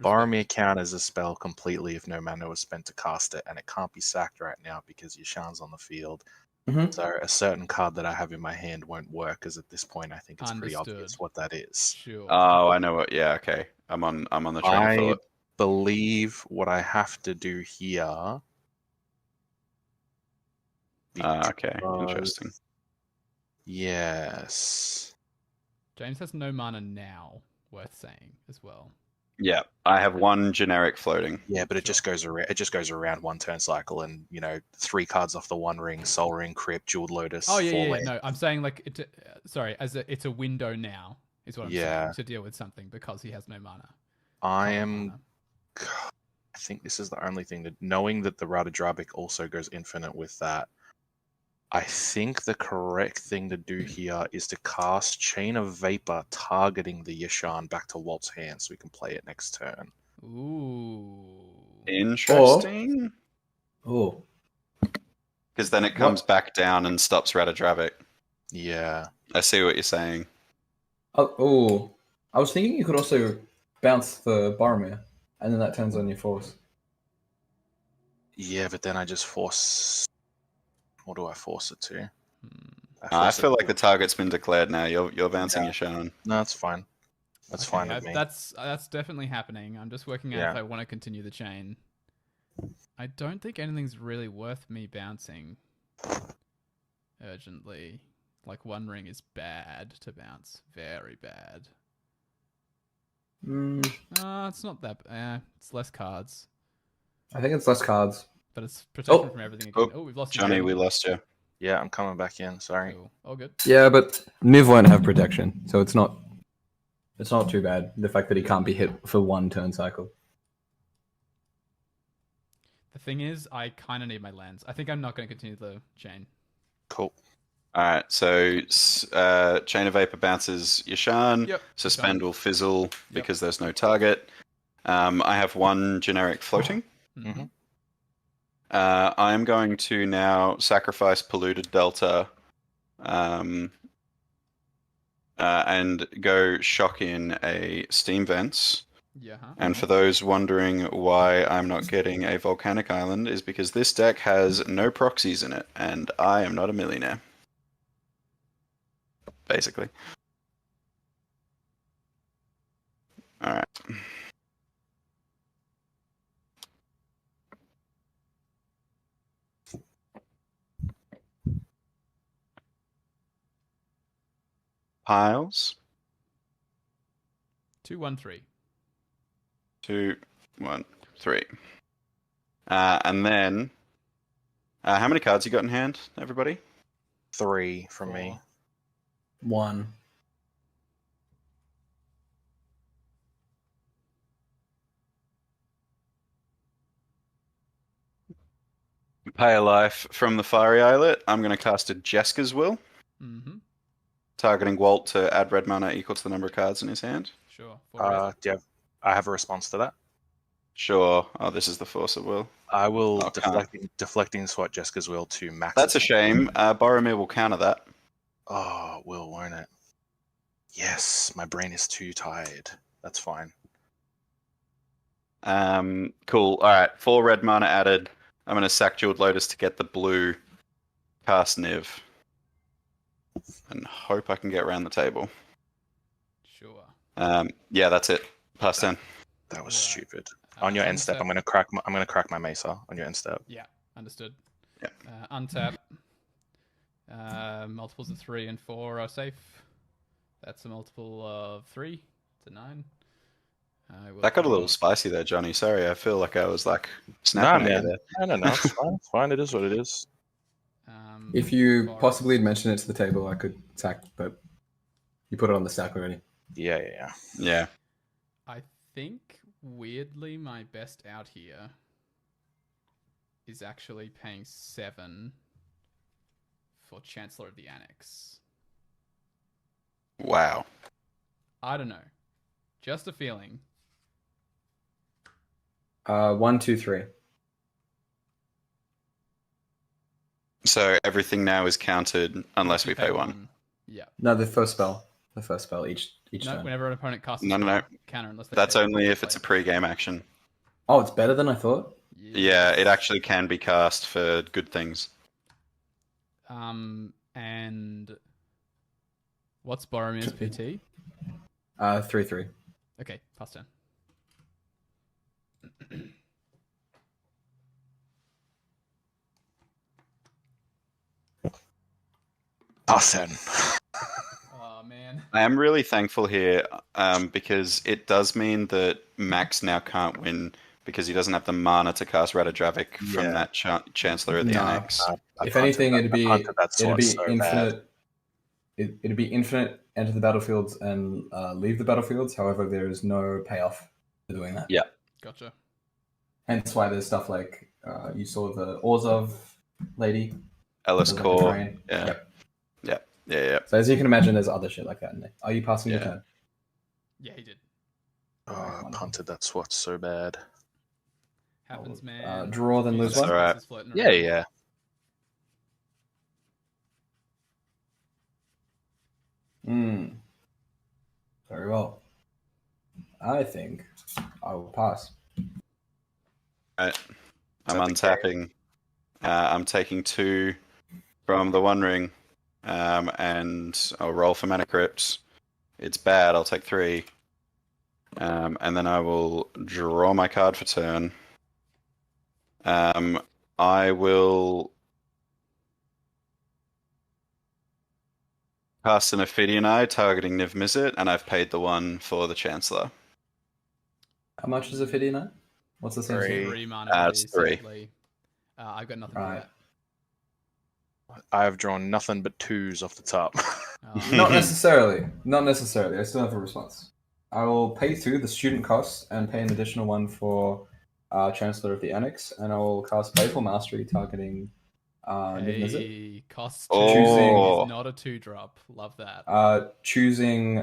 Boromir counters a spell completely if no mana was spent to cast it, and it can't be sacked right now because Yasharn's on the field. Mm-hmm. So a certain card that I have in my hand won't work, because at this point I think it's pretty Understood. obvious what that is. Sure. Oh, I know what. Yeah, okay. I'm on the train of I thought. believe what I have to do here. Okay, interesting. Yes. James has no mana now, worth saying as well. Yeah, I have one generic floating. Yeah, but it just goes around. It just goes around one turn cycle, and 3 cards off the One Ring, Soul Ring, Crypt, Jeweled Lotus. Oh yeah, 4 yeah. land. No, I'm saying like it's a window now is what I'm saying to deal with something because he has no mana. I think this is the only thing that, knowing that the Ratadrabik also goes infinite with that, I think the correct thing to do here is to cast Chain of Vapor targeting the Yasharn back to Walt's hand so we can play it next turn. Ooh. Interesting. Oh. Because then it comes back down and stops Ratadrabik. Yeah. I see what you're saying. Oh. I was thinking you could also bounce the Boromir, and then that turns on your force. Yeah, but then I just force... What do I force it to? I feel like the target's been declared now. You're bouncing Yasharn. No, that's fine. That's fine with me. That's definitely happening. I'm just working out if I want to continue the chain. I don't think anything's really worth me bouncing urgently. Like One Ring is bad to bounce. Very bad. It's not that... it's less cards. I think it's less cards. But it's protection from everything again. Oh, we've lost Johnny, we lost you. Yeah, I'm coming back in. Sorry. Cool. All good. Yeah, but Niv won't have protection, so it's not too bad. The fact that he can't be hit for one turn cycle. The thing is, I kind of need my lands. I think I'm not going to continue the chain. Cool. All right, so Chain of Vapor bounces Yasharn. Yep. Suspend will fizzle because there's no target. I have one generic floating. Mm-hmm. I am going to now sacrifice Polluted Delta and go shock in a Steam Vents. Yeah. And for those wondering why I'm not getting a Volcanic Island is because this deck has no proxies in it, and I am not a millionaire. Basically. Alright. Piles. 2-1-3. 2, 1, 3. And then, how many cards you got in hand, everybody? 3 from me. 1. Pay a life from the Fiery Islet. I'm going to cast a Jeska's Will, Mm-hmm. targeting Walt to add red mana equal to the number of cards in his hand. Sure. For I have a response to that. Sure. Oh, this is the Force of Will. I will Oh, can't. deflecting swat Jessica's will to max. That's a its- shame. Boromir will counter that. Oh, will, won't it? Yes, my brain is too tired. That's fine. Cool. All right. 4 red mana added. I'm going to sack Jeweled Lotus to get the blue cast Niv. And hope I can get around the table. sure. Yeah, that's it. Pass turn. That was Right. stupid. On your end step, I'm gonna crack my Mesa on your end step. Yeah, understood. Yeah. Untap. Multiples of 3 and 4 are safe. That's a multiple of 3 to 9. That got a little spicy there, Johnny. Sorry, I feel like I was like Nah, snapping at man. you there. No, it's fine. It's fine. It is what it is. If you Forest. possibly had mentioned it to the table, I could sack, but you put it on the stack already. Yeah. Yeah. I think, weirdly, my best out here is actually paying 7 for Chancellor of the Annex. Wow. I don't know. Just a feeling. 1, 2, 3. So everything now is counted unless we pay 1. Yeah. No, the first spell. The first spell each No, turn. whenever an opponent casts a No. spell, counter unless they That's pay only one, if it's a play pre-game action. Oh, it's better than I thought. Yeah, it Yes. actually can be cast for good things. And what's Boromir's PT? 3, 3. Okay, pass turn. Awesome. Oh man. I am really thankful here because it does mean that Max now can't win because he doesn't have the mana to cast Ratadrabik from Yeah. that Chancellor of the Nah. Annex. If anything, it'd be so infinite. It'd be infinite. Enter the battlefields and leave the battlefields. However, there is no payoff for doing that. Yeah. Gotcha. Hence why there's stuff like you saw the Orzhov lady. Ellis Like a Core. train. Yeah. Yep. Yeah. So as you can imagine, there's other shit like that in there. Are you passing your Yeah. turn? Yeah, he did. Oh, I punted that swat so bad. Happens, man. Draw, then lose That's one. alright. Yeah. Very well. I think I will pass. Right. I'm that the untapping. I'm taking 2 from the One Ring, and I'll roll for Mana Crypt. It's bad. I'll take 3, and then I will draw my card for turn. I will cast an Ophidian Eye targeting Niv Mizzet, and I've paid the 1 for the Chancellor. How much is Ophidian Eye? What's the same? 3. 3 mana. It's base, 3. sadly. I've got nothing Right. for that. I have drawn nothing but 2s off the top. Oh, Not necessarily. Not necessarily. I still have a response. I will pay 2 the student costs and pay an additional 1 for Chancellor of the Annex, and I will cast Playful Mastery targeting Niv Mizzet. hey, cost 2 Oh. is not a 2-drop. Love that. Choosing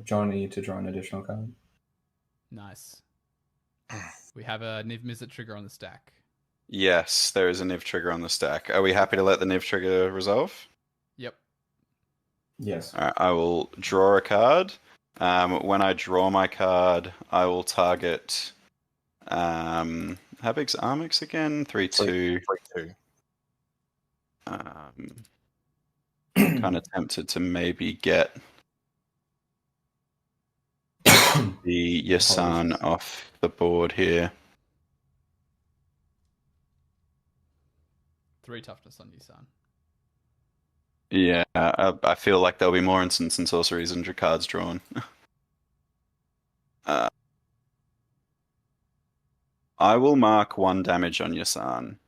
Johnny to draw an additional card. Nice. We have a Niv Mizzet trigger on the stack. Yes, there is a Niv trigger on the stack. Are we happy to let the Niv trigger resolve? Yep. Yes. Alright, I will draw a card. When I draw my card, I will target. How big's Armix again? 3/2. 3/2. Kind of tempted to maybe get the Yasharn Apologies. off the board here. 3 toughness on Yasharn. Yeah, I feel like there'll be more instants and sorceries and cards drawn. I will mark 1 damage on Yasharn.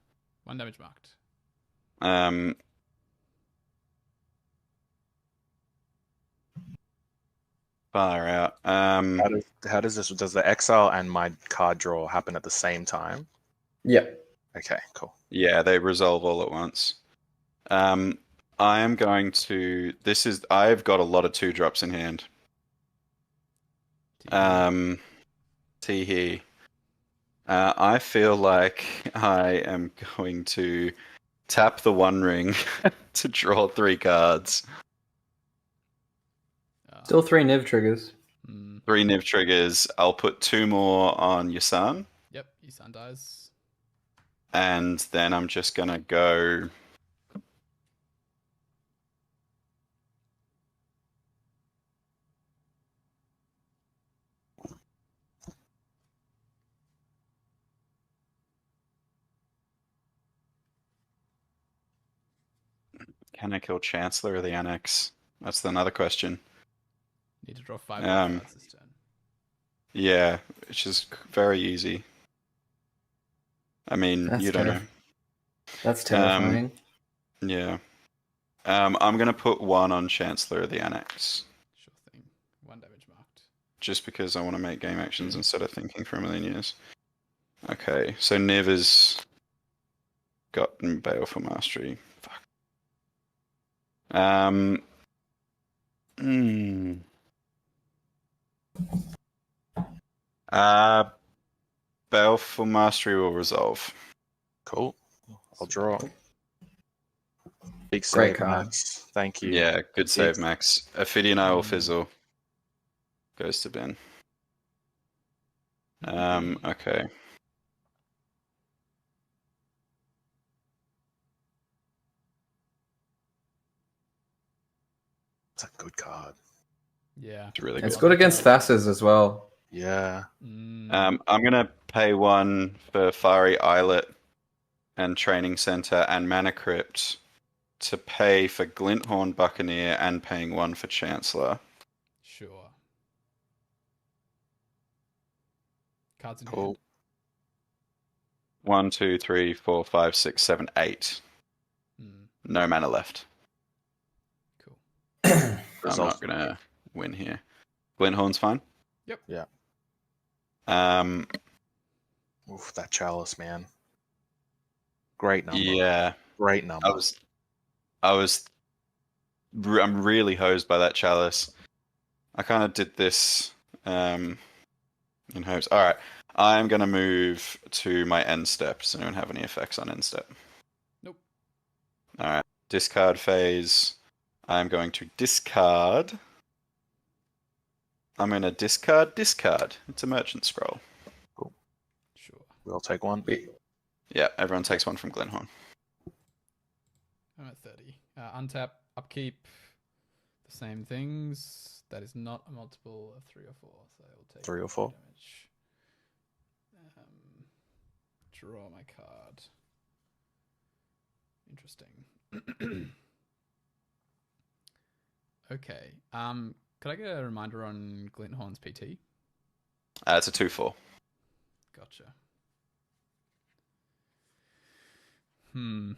1 damage marked. Far out. How does this? Does the exile and my card draw happen at the same time? Yeah. Okay, cool. Yeah, they resolve all at once. I am going to. I've got a lot of 2-drops in hand. Teehee. I feel like I am going to tap the One Ring to draw 3 cards. Still 3 Niv triggers. 3 Niv triggers. I'll put 2 more on Yasharn. Yep, Yasharn dies. And then I'm just going to go... Can I kill Chancellor of the Annex? That's another question. Need to draw 5 more cards this turn. Yeah, which is very easy. I mean, you don't know. That's terrifying. Yeah. I'm going to put 1 on Chancellor of the Annex. Sure thing. 1 damage marked. Just because I want to make game actions instead of thinking for a million years. Okay, so Niv has gotten Baleful Mastery. Fuck. Baleful Mastery will resolve. Cool. I'll draw. Big Great save, card. Max. Thank you. Yeah, good save, Yes. Max. Ophidian Eye will fizzle. Goes to Ben. Okay. It's a good card. Yeah. It's really It's good. good against Thasses as well. Yeah. I'm gonna pay 1 for Fiery Islet and Training Center and Mana Crypt to pay for Glinthorn Buccaneer and paying 1 for Chancellor. Sure. Cards in Cool. hand. 1, 2, 3, 4, 5, 6, 7, 8. No mana left. Cool. I'm Resolve. not gonna win here. Glinthorn's fine. Yep. Yeah. Um. Oof, that chalice, man. Great number. Yeah. Great number. I'm really hosed by that chalice. I kind of did this in hopes. All right, I'm gonna move to my end step. Does anyone have any effects on end step? Nope. All right, discard phase. I'm going to discard. I'm gonna discard. It's a merchant scroll. Sure. We'll take 1. Yeah, everyone takes 1 from Glenhorn. I'm at 30. Untap, upkeep, the same things. That is not a multiple of 3 or 4, so I will take 3 or 4. damage. Draw my card. Interesting. Okay. Could I get a reminder on Glinthorn's PT? It's a 2/4. Gotcha. I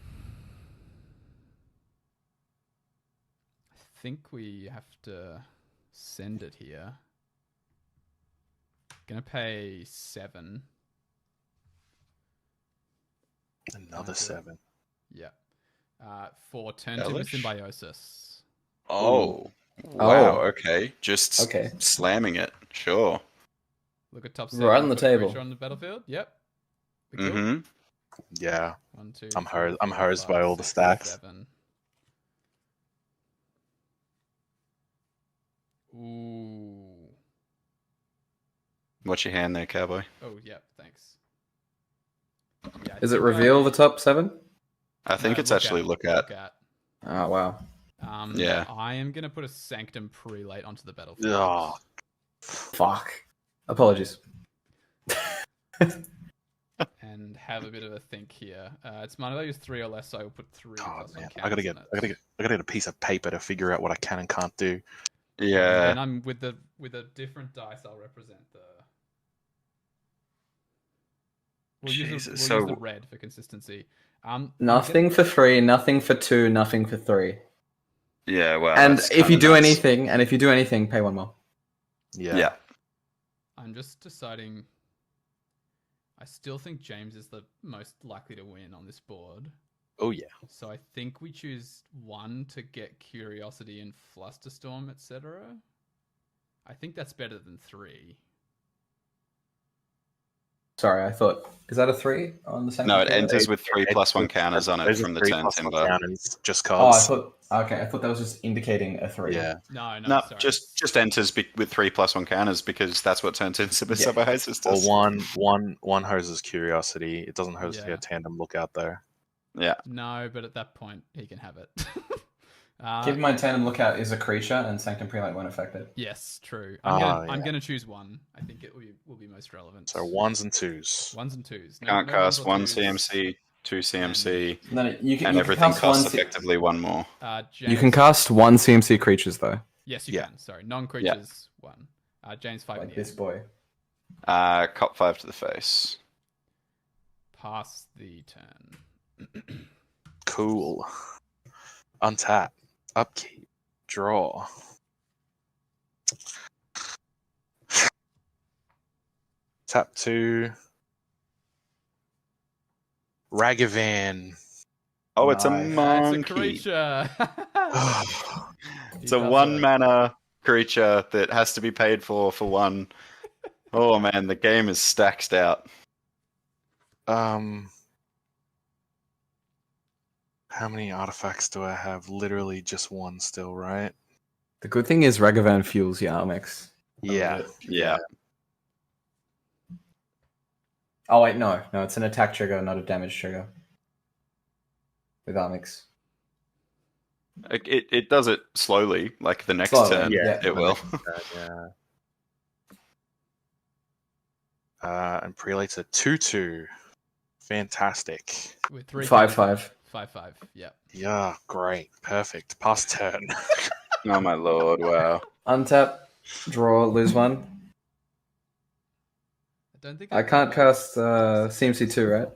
think we have to send it here. Gonna pay 7. Another 7. Yeah. For turn 2 Hellish? Symbiosis. Oh. Oh. Wow. Okay. Just Okay. slamming it. Sure. Look at top 7. Right on the put a table. creature on the battlefield. Yep. We kill. Mm-hmm. Yeah. 1, 2, I'm 3, hers- I'm 4, hers by 5, all the 6, stacks. 7. Ooh. What's your hand there, cowboy? Oh, yeah, thanks. Yeah, I Is it think reveal the top 7? I think No, it's actually look at. Oh, wow. Yeah. I am going to put a Sanctum Prelate onto the battlefield. Oh, Fuck. Apologies. And have a bit of a think here. It's mana value is 3 or less, so I will put 3 God, plus one man. counters I gotta get a piece of paper to figure out what I can and can't do. And Yeah. then I'm with a different dice. I'll represent the. We'll use Jesus, the red for consistency. Nothing for 3, nothing for 2, nothing for 3. Yeah. Well. And that's if you kinda do nuts. anything, pay 1 more. Yeah. Yeah. I'm just deciding. I still think James is the most likely to win on this board. Oh yeah. So I think we choose 1 to get Curiosity and Flusterstorm, etc. I think that's better than 3. Sorry, I thought, is that a 3 on the same? No, it computer? enters with 3+1 counters on it Those are from the 3 turn plus 1 timber. counters, just Oh, I cause. thought. Okay, I thought that was just indicating a 3. Yeah. No, No, sorry. just enters with 3+1 counters because that's what turns into the Yeah. Subahysis Or does. one hoses Curiosity. It doesn't hose Yeah. a Tandem Lookout though. Yeah. No, but at that point, he can have it. Keep in mind, Tandem Lookout is a creature, and Sanctum Prelate won't affect it. Yes, true. Ah, I'm yeah. gonna choose 1. I think it will be most relevant. So 1s and 2s. 1s and 2s. Can't no cast 1 ones or 2s. CMC, 2 CMC, No, you can. and You can everything cast costs one. effectively 1 more. You can cast 1 CMC creatures though, Yes, you Yeah. can. Sorry, non-creatures 1. James 5 in like the this end. boy. Cop 5 to the face. Pass the turn. Cool. Untap. Upkeep. Draw. Tap 2. Ragavan. Oh, it's a Nice. It's a monkey. creature. It's a 1 mana creature that has to be paid for 1. Oh man, the game is stacked out. How many artifacts do I have? Literally just 1 still, right? The good thing is Ragavan fuels your Armix. Yeah. Yeah. Oh wait, no, it's an attack trigger, not a damage trigger. With Armix. It does it slowly, like the next Slowly, turn yeah. it will. Yeah. And Prelate's a 2/2. Fantastic. With 3 5/5. 5/5. Yeah. Yeah, great. Perfect. Pass turn. Oh my lord, wow. Untap, draw, lose 1. I don't think I can't cast CMC 2, right?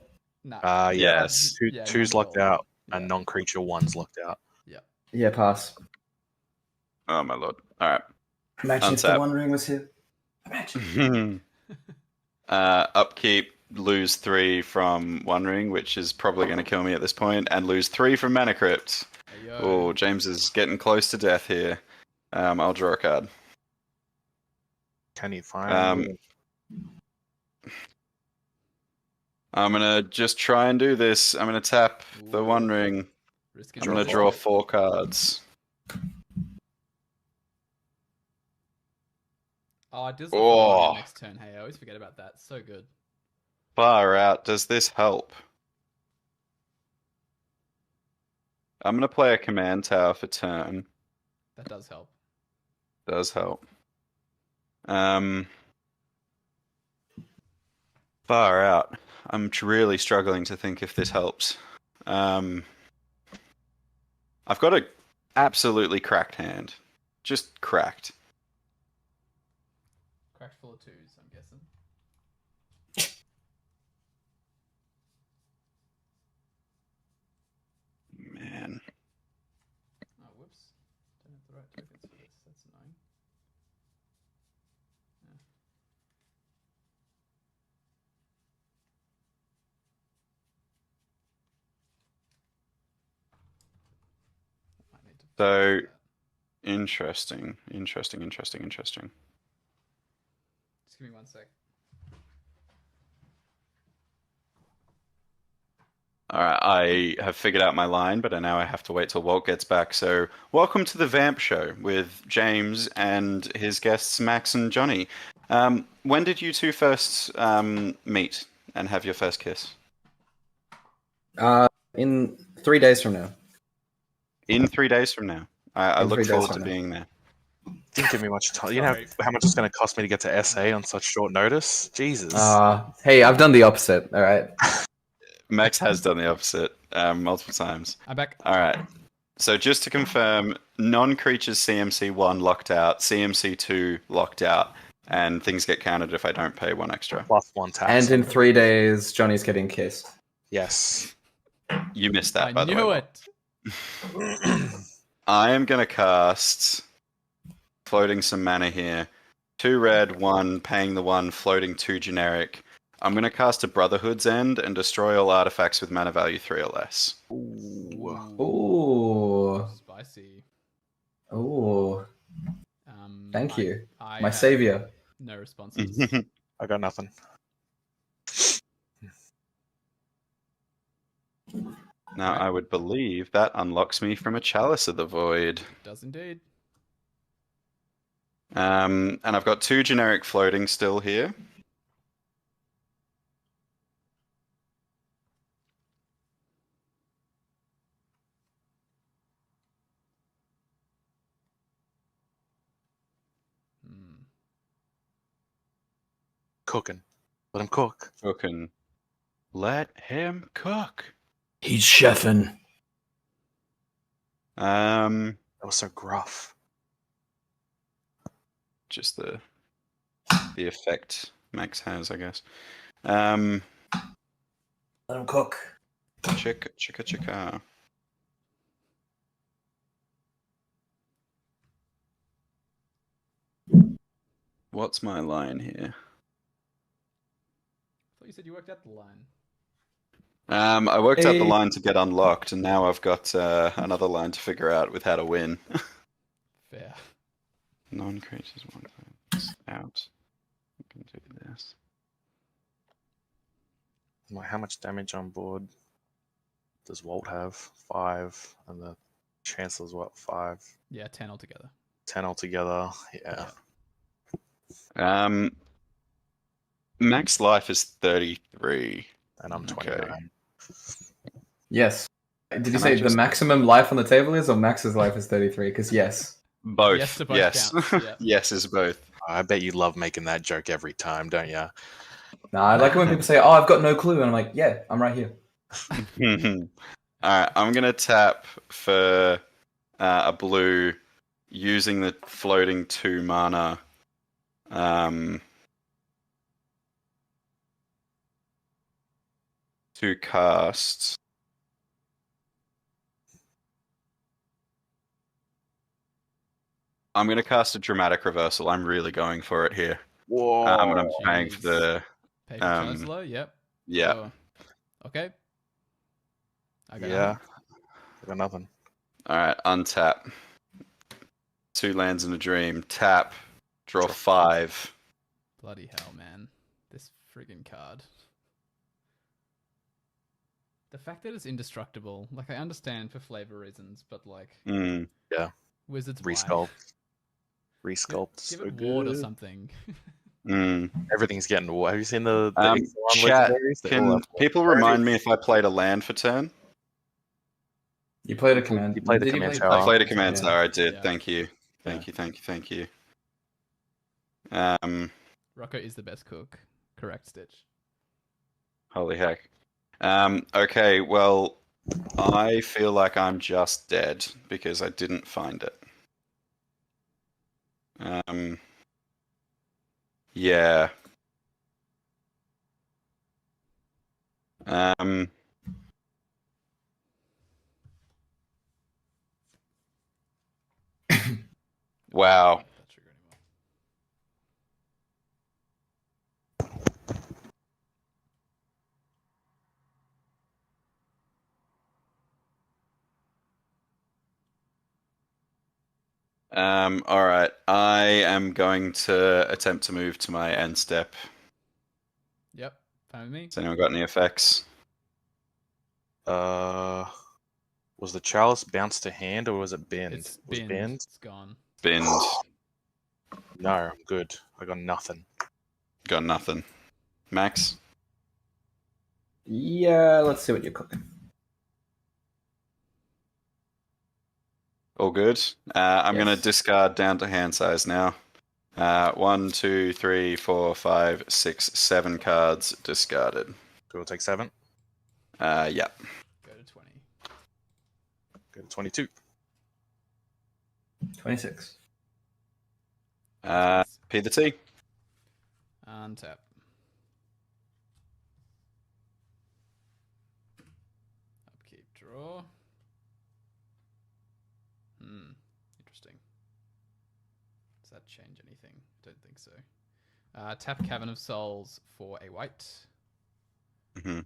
No. Yes. Two's locked out, Yeah. and non-creature 1's locked out. Yeah, pass. Oh my lord. Alright. Imagine if the Untap. One Ring was here. Imagine. Upkeep, lose 3 from One Ring, which is probably going to kill me at this point, and lose 3 from Mana Crypt. Hey, Oh, James is getting close to death here. I'll draw a card. Can you find? I'm gonna just try and do this. I'm gonna tap the One Ring. Risky I'm gonna draw. draw 4 cards. Oh, it does Oh. the next turn. Hey, I always forget about that. So good. Far out. Does this help? I'm gonna play a command tower for turn. That does help. Does help. Far out. I'm really struggling to think if this helps. I've got a absolutely cracked hand. Just cracked. Cracked full of 2s, I'm guessing. Man. Oh, whoops. Don't have the right tokens for this. That's annoying. Yeah. Might need to So- fix that. Interesting. Just give me 1 sec. Alright, I have figured out my line, but now I have to wait till Walt gets back. So, welcome to the Vamp Show with James and his guests Max and Johnny. When did you two first meet and have your first kiss? In 3 days from now. In 3 days from now. I In 3 look days forward from to now. being there. Didn't give me much time. You know Sorry. how much it's going to cost me to get to SA on such short notice? Jesus. Hey, I've done the opposite. All right. Max has done the opposite multiple times. I'm back. Alright. So just to confirm, non-creatures CMC 1 locked out, CMC 2 locked out, and things get counted if I don't pay 1 extra. +1 tax. And in 3 days, Johnny's getting kissed. Yes. You missed that, I by the way. knew Walt. it. I am going to cast floating some mana here. 2 red, 1, paying the 1, floating 2 generic. I'm going to cast a Brotherhood's End and destroy all artifacts with mana value 3 or less. Ooh. Spicy. Ooh. Thank you. I My have savior. No responses. I got nothing. Now, Right. I would believe that unlocks me from a Chalice of the Void. It does indeed. And I've got 2 generic floating still here. Hmm. Cooking. Let him cook. Cooking. Let him cook. He's chefing. That was so gruff. Just the effect Max has, I guess. Chicka. Let him cook. What's my line here? I thought you said you worked out the line. I worked out the Hey. line to get unlocked, and now I've got another line to figure out with how to win. Fair. Non-creatures, 1 card out. I can do this. Like, how much damage on board does Walt have? 5, and the Chancellor's what? 5, Yeah, 10 altogether. 10 altogether. Yeah. Max life is 33. And I'm Okay. 29. Yes. Did you Can say I the just- maximum life on the table is, or Max's life is 33? Because yes. Both. Yes to both yes. counts, yeah. Yes is both. I bet you love making that joke every time, don't you? Nah, I like it when people say, "Oh, I've got no clue," and I'm like, "Yeah, I'm right here." Alright, I'm gonna tap for a blue using the floating 2 mana. To cast. I'm gonna cast a dramatic reversal. I'm really going for it here. Whoa. And I'm paying for Jeez. the Pay for Chancellor? Yep. yeah. Sure. Okay. I got Yeah. nothing. I got nothing. Alright, untap. 2 lands in a dream. Tap. Draw 5. Bloody hell, man. This friggin' card. The fact that it's indestructible, like, I understand for flavor reasons, but, like, Wizard's Resculpt. Why? Resculpt. Give So it ward or good. something. Everything's getting war. Have you seen the Ixalan Chat, legendaries? They all can have people war. remind me if I played a land for turn? You played a command. You played a Did command play- tower. I played a command Yeah. tower, I did. Yeah. Thank you. Thank you. Rocco is the best cook. Correct, Stitch. Holy heck. Okay, well, I feel like I'm just dead because I didn't find it. Yeah. Wow. That trigger anymore. All right. I am going to attempt to move to my end step. Yep. Fine with me. Has anyone got any effects? Was the chalice bounced to hand or was it binned? It's Was binned. binned? It's gone. Binned. No, I'm good. I got nothing. Got nothing. Max? Yeah, let's see what you're cooking. All good. I'm going to Yes. discard down to hand size now. 1, 2, 3, 4, 5, 6, 7 cards discarded. Go take 7. Yeah. Go to 20. Go to 22. 26. P the T. Untap. Upkeep, draw. Interesting. Does that change anything? Don't think so. Tap Cavern of Souls for a white. Hmm.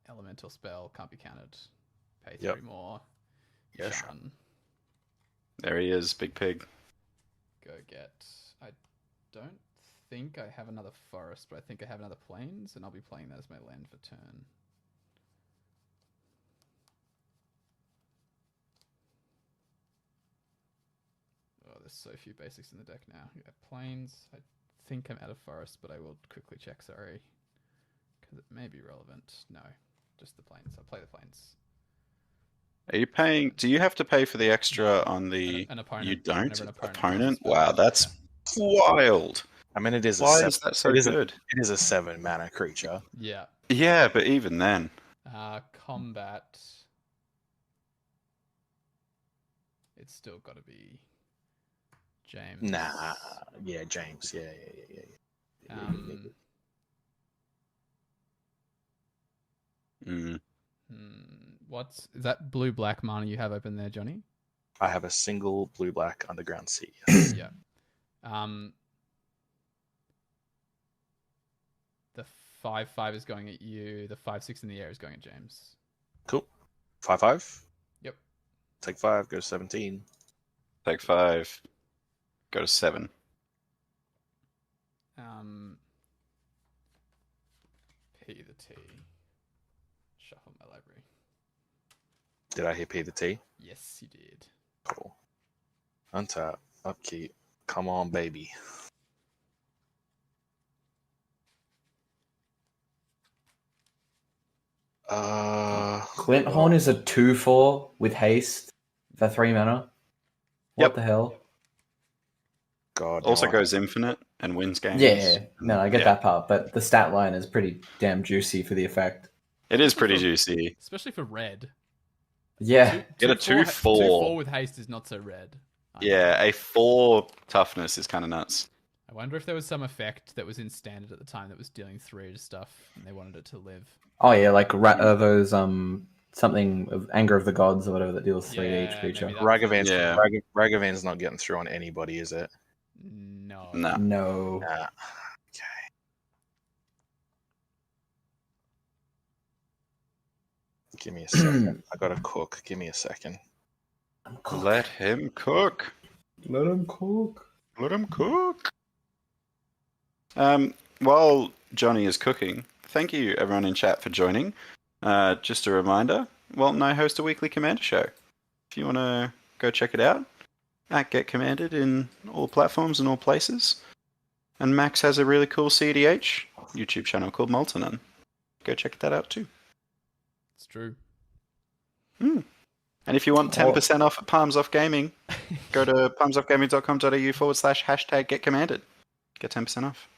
Elemental spell can't be countered. Pay 3 Yep. more. Yeah, sure. Yasharn. There he is, big pig. Go get. I don't think I have another forest, but I think I have another plains, and I'll be playing that as my land for turn. Oh, there's so few basics in the deck now. Yeah, plains. I think I'm out of forest, but I will quickly check. Sorry, because it may be relevant. No, just the plains. I'll play the plains. Are you paying? Do you have to pay for the extra on the? An opponent. You don't. Whenever an opponent Opponent? casts a spell. Wow, that's wild. I mean, it is a Why 7. is that so it is good? It is a 7 mana creature. Yeah. Yeah, but even then. Combat. It's still got to be James. Nah. Yeah, James. Yeah. Mm. Is that blue black mana you have open there, Johnny? I have a single blue-black underground sea. Yeah. The 5/5 is going at you. The 5/6 in the air is going at James. Cool. 5/5. Yep. Take 5. Go to 17. Take 5. Go to 7. P the T. Shuffle my library. Did I hear P the T? Yes, you did. Cool. Untap. Upkeep. Come on, baby. Clint Horn is a 2/4 with haste for 3 mana. What Yep. the hell? God. Also no, goes infinite and wins games. Yeah, no, I get Yeah. that part, but the stat line is pretty damn juicy for the effect. It is pretty juicy. Especially for red. Yeah, Get a 2/4. 2/4 with haste is not so red. Yeah, a 4 toughness is kind of nuts. I wonder if there was some effect that was in standard at the time that was dealing 3 to stuff, and they wanted it to live. Oh yeah, like those something of Anger of the Gods or whatever that deals 3 to each Yeah, creature. maybe that- Ragavan's, Yeah. Ragavan's not getting through on anybody, is it? No. Nah. No. Nah. Okay. Give me a second. I gotta cook. Give me a second. Let him cook. Let him cook. Let him cook. While Johnny is cooking, thank you everyone in chat for joining. Just a reminder, Walt and I host a weekly Commander show. If you want to go check it out, at Get Commanded in all platforms and all places. And Max has a really cool cEDH YouTube channel called Molten. Go check that out too. It's true. And if you want 10% off at Palms Off Gaming, go to palmsoffgaming.com.au/# Get Commanded. Get 10% off.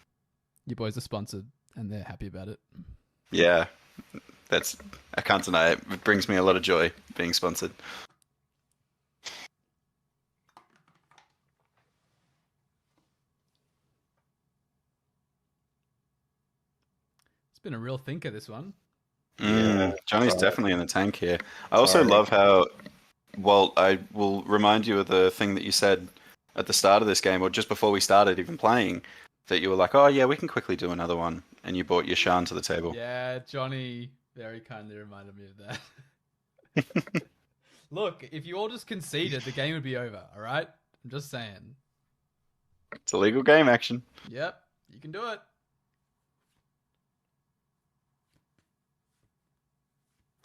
Your boys are sponsored, and they're happy about it. Yeah, I can't deny it. It brings me a lot of joy being sponsored. It's been a real thinker, this one. Johnny's sorry. definitely in the tank here. I also Sorry. love how, Walt, I will remind you of the thing that you said at the start of this game, or just before we started even playing, that you were like, oh yeah, we can quickly do another one, and you brought Yasharn to the table. Yeah, Johnny very kindly reminded me of that. Look, if you all just conceded, the game would be over, alright? I'm just saying. It's a legal game action. Yep, you can do it.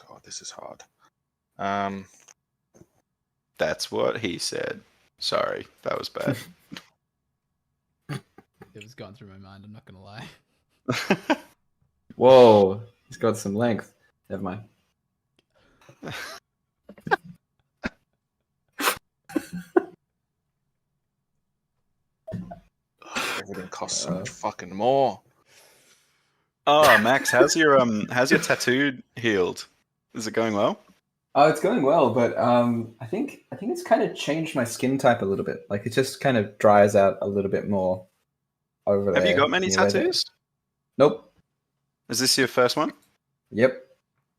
God, this is hard. That's what he said. Sorry, that was bad. It was going through my mind, I'm not gonna lie. Whoa, he's got some length. Never mind. Everything costs so much fucking more. Oh, Max, how's your tattoo healed? Is it going well? Oh, it's going well, but I think it's kind of changed my skin type a little bit. Like it just kind of dries out a little bit more over there. Have you got many near there. tattoos? Nope. Is this your first one? Yep.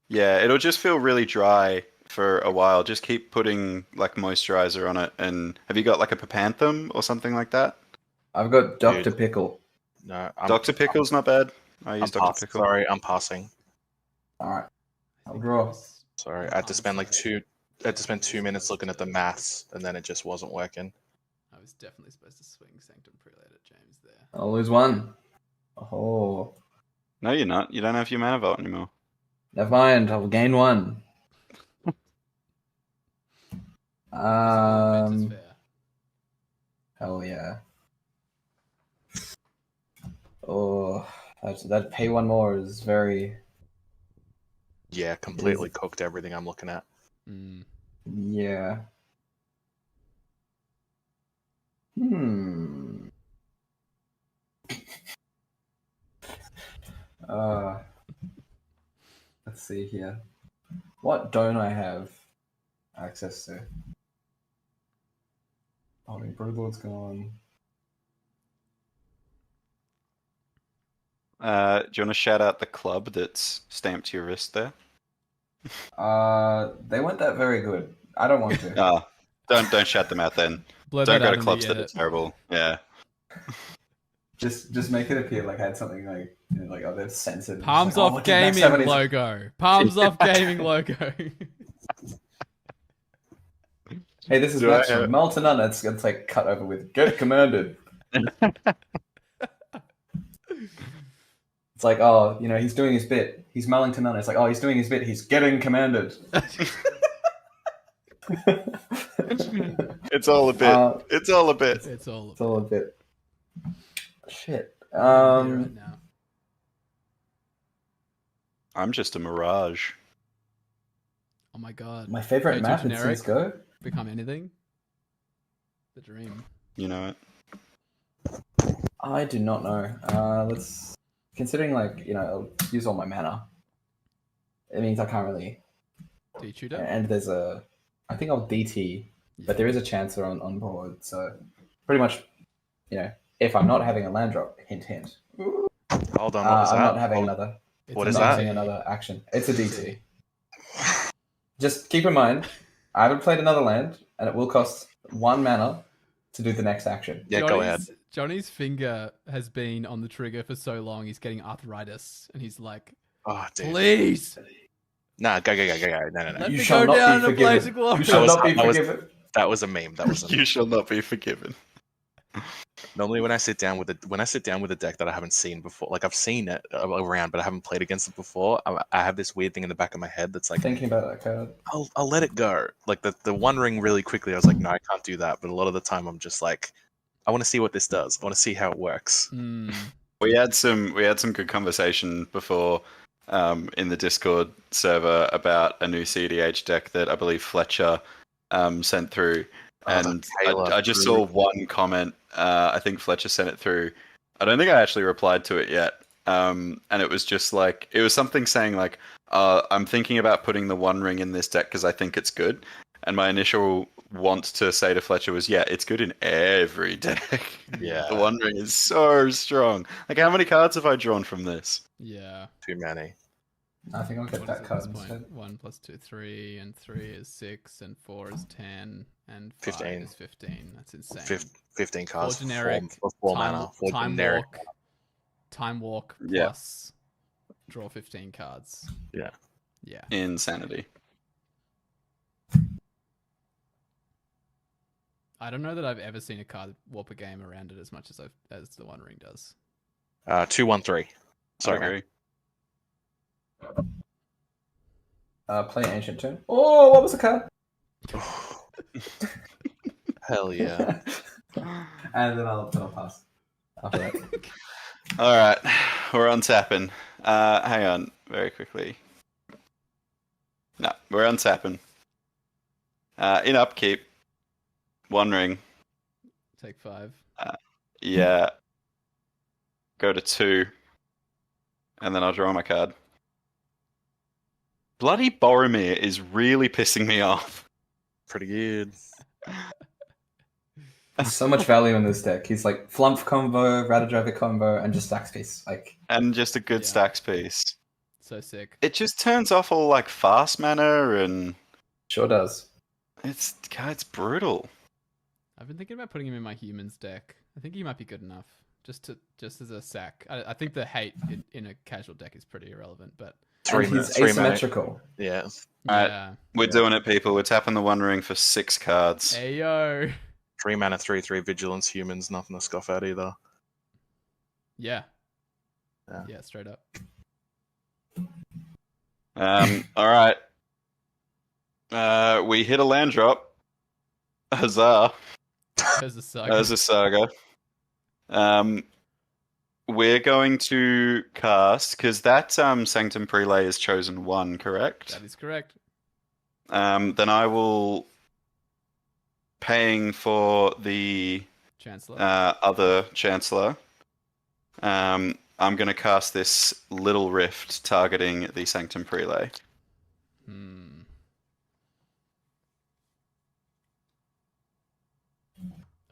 Yeah, it'll just feel really dry for a while. Just keep putting like moisturizer on it. And have you got like a papanthum or something like that? I've got Dr. Pickle. No, Dr. Pickle's not bad. I use Dr. Pickle. Sorry, I'm passing. All right. I I'll think draw. it was Sorry, on I had to spend like hindsight. I had to spend 2 minutes looking at the maths, and then it just wasn't working. I was definitely supposed to swing Sanctum Prelate at James there. I'll lose one. Oh, No, you're not. You don't have your mana vault anymore. never mind. I'll gain one. Is fair. Hell yeah. Oh, that pay one more is very. Yeah, completely cooked everything I'm looking at. Mm. Yeah. Uh, let's see here. What don't I have access to? Holding Broodlord's gone. Do you want to shout out the club that's stamped to your wrist there? They weren't that very good. I don't want to. Ah, don't shout them out then. Blur Don't that go out to in clubs the that are edit. terrible. Yeah. Just make it appear like I had something like, you know, like, oh, they're censored. It's Palms like, oh, off what did Max gaming have on his- logo. Palms off gaming logo. Hey, this is Do I Max have- from Molten None. It's like cut over with get commanded. It's like, oh, you know, he's doing his bit. He's mulling to none. It's like, oh, he's doing his bit. He's getting commanded. It's all a bit. It's all a bit. It's all It's all a bit. Shit. right now. I'm just a mirage. Oh my god. My favorite Way too map in generic. CSGO? Become anything? The dream. You know it. I do not know. Let's considering like, you know, I'll use all my mana. It means I can't really. Do you tutor? And there's a, I think I'll DT, but there is a Chancer on board. So pretty much, you know, if I'm not having a land drop, hint hint. Hold on, what was I'm that? not having Hold- another. It's What a is not that? having another action. It's a DT. Just keep in mind, I haven't played another land, and it will cost 1 mana to do the next action. Yeah, go ahead. Johnny's finger has been on the trigger for so long, he's getting arthritis, and he's like, Oh, dude. please! Nah, go. No. Let You me shall go not down be in a blaze forgiven. of glory. You shall not be That was- forgiven. That was a meme. That was a meme. You shall not be forgiven. Normally, when I sit down with a deck that I haven't seen before, like I've seen it around, but I haven't played against it before, I have this weird thing in the back of my head that's like, Thinking about that card. I'll let it go. Like the One Ring really quickly, I was like, no, I can't do that. But a lot of the time, I'm just like, I want to see what this does. I want to see how it works. Mm. We had some good conversation before in the Discord server about a new cEDH deck that I believe Fletcher sent through. And I just saw one comment. I think Fletcher sent it through. I don't think I actually replied to it yet. And it was just like, it was something saying like, I'm thinking about putting the One Ring in this deck because I think it's good. And my initial want to say to Fletcher was, yeah, it's good in every deck. Yeah. The One Ring is so strong. Like, how many cards have I drawn from this? Yeah. Too many. I think I'll get What that is card it at this instead. point? 1 plus 2, 3, and 3 is 6, and 4 is 10, and 5 15. is 15. That's insane. 15 cards Four generic, for 4 time, mana. 4 time generic. walk, time walk Yeah. plus draw 15 cards. Yeah. Yeah. Insanity. I don't know that I've ever seen a card warp a game around it as much as the One Ring does. 2-1-3. Sorry. I agree. Play Ancient Turn. Oh, what was the card? Hell yeah. And then I'll pass. After that. All right, we're on tapping. Hang on, very quickly. No, we're on tapping. In upkeep, One Ring. Take 5. Yeah. Go to 2, and then I'll draw my card. Bloody Boromir is really pissing me off. Pretty good. There's so much value in this deck. He's like Flump combo, Ratadrabik combo, and just stacks piece. Like, And just a good Yeah. stacks piece. So sick. It just turns off all like fast mana, and sure does. it's brutal. I've been thinking about putting him in my humans deck. I think he might be good enough. just as a sack. I think the hate in a casual deck is pretty irrelevant, but Three And he's mana- three mana- asymmetrical. Yeah. Alright. yeah. We're doing it, people. We're tapping the One Ring for 6 cards. Ayo. 3 mana, 3/3 vigilance humans. Nothing to scoff at either. Yeah. Yeah. Yeah, straight up. All right. We hit a land drop. Huzzah! There's a saga. As a saga. We're going to cast because that Sanctum Prelay is chosen 1, correct? That is correct. Then I will paying for the Chancellor. other Chancellor. I'm going to cast this Little Rift targeting the Sanctum Prelay.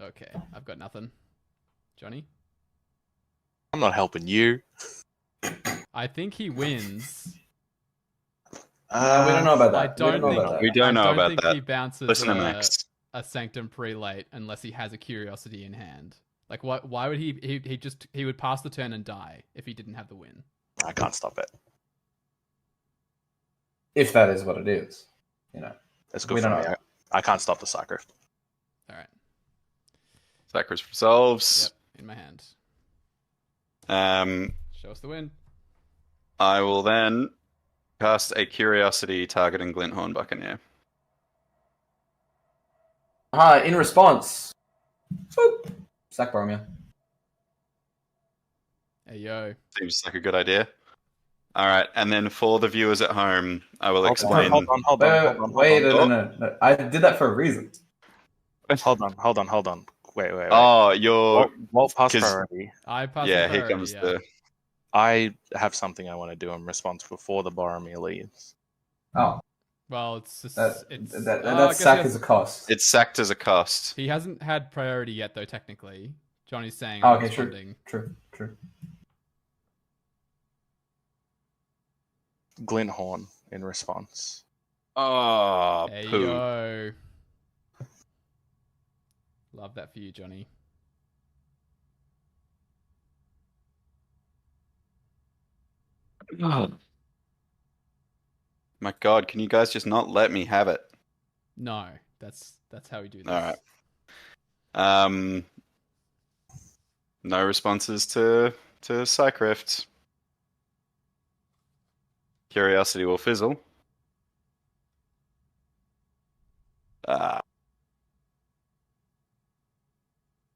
Okay, I've got nothing. Johnny? I'm not helping you. I think he wins. We don't know about that. I don't think that. We don't know I don't about think that. he bounces Listen to Max. a Sanctum Prelate unless he has a Curiosity in hand. Like, why would he would pass the turn and die if he didn't have the win? I can't stop it. If that is what it is, you know. It's good We for don't me. know. I can't stop the sacre. All right. Sacris resolves. Yep, in my hand. Um, Show us the win. I will then cast a Curiosity targeting Glinthorn Buccaneer. In response, swoop, sack Boromir. Hey yo. Seems like a good idea. All right, and then for the viewers at home, I will Hold explain. on. Wait, no. I did that for a reason. Hold on. Wait. Oh, you're Walt pass 'cause- priority. I pass yeah. the Here priority, comes yeah. the. I have something I want to do in response before the Boromir leaves. Oh, Well, it's just that I guess sack he is a cost. It's sacked as a cost. He hasn't had priority yet, though. Technically, Johnny's saying. Oh, I'm okay, true. responding. True. Glinthorn in response. Oh, Hey poo. yo. Love that for you, Johnny. My God, can you guys just not let me have it? No, that's how we do this. All right. No responses to Psych Rift. Curiosity will fizzle.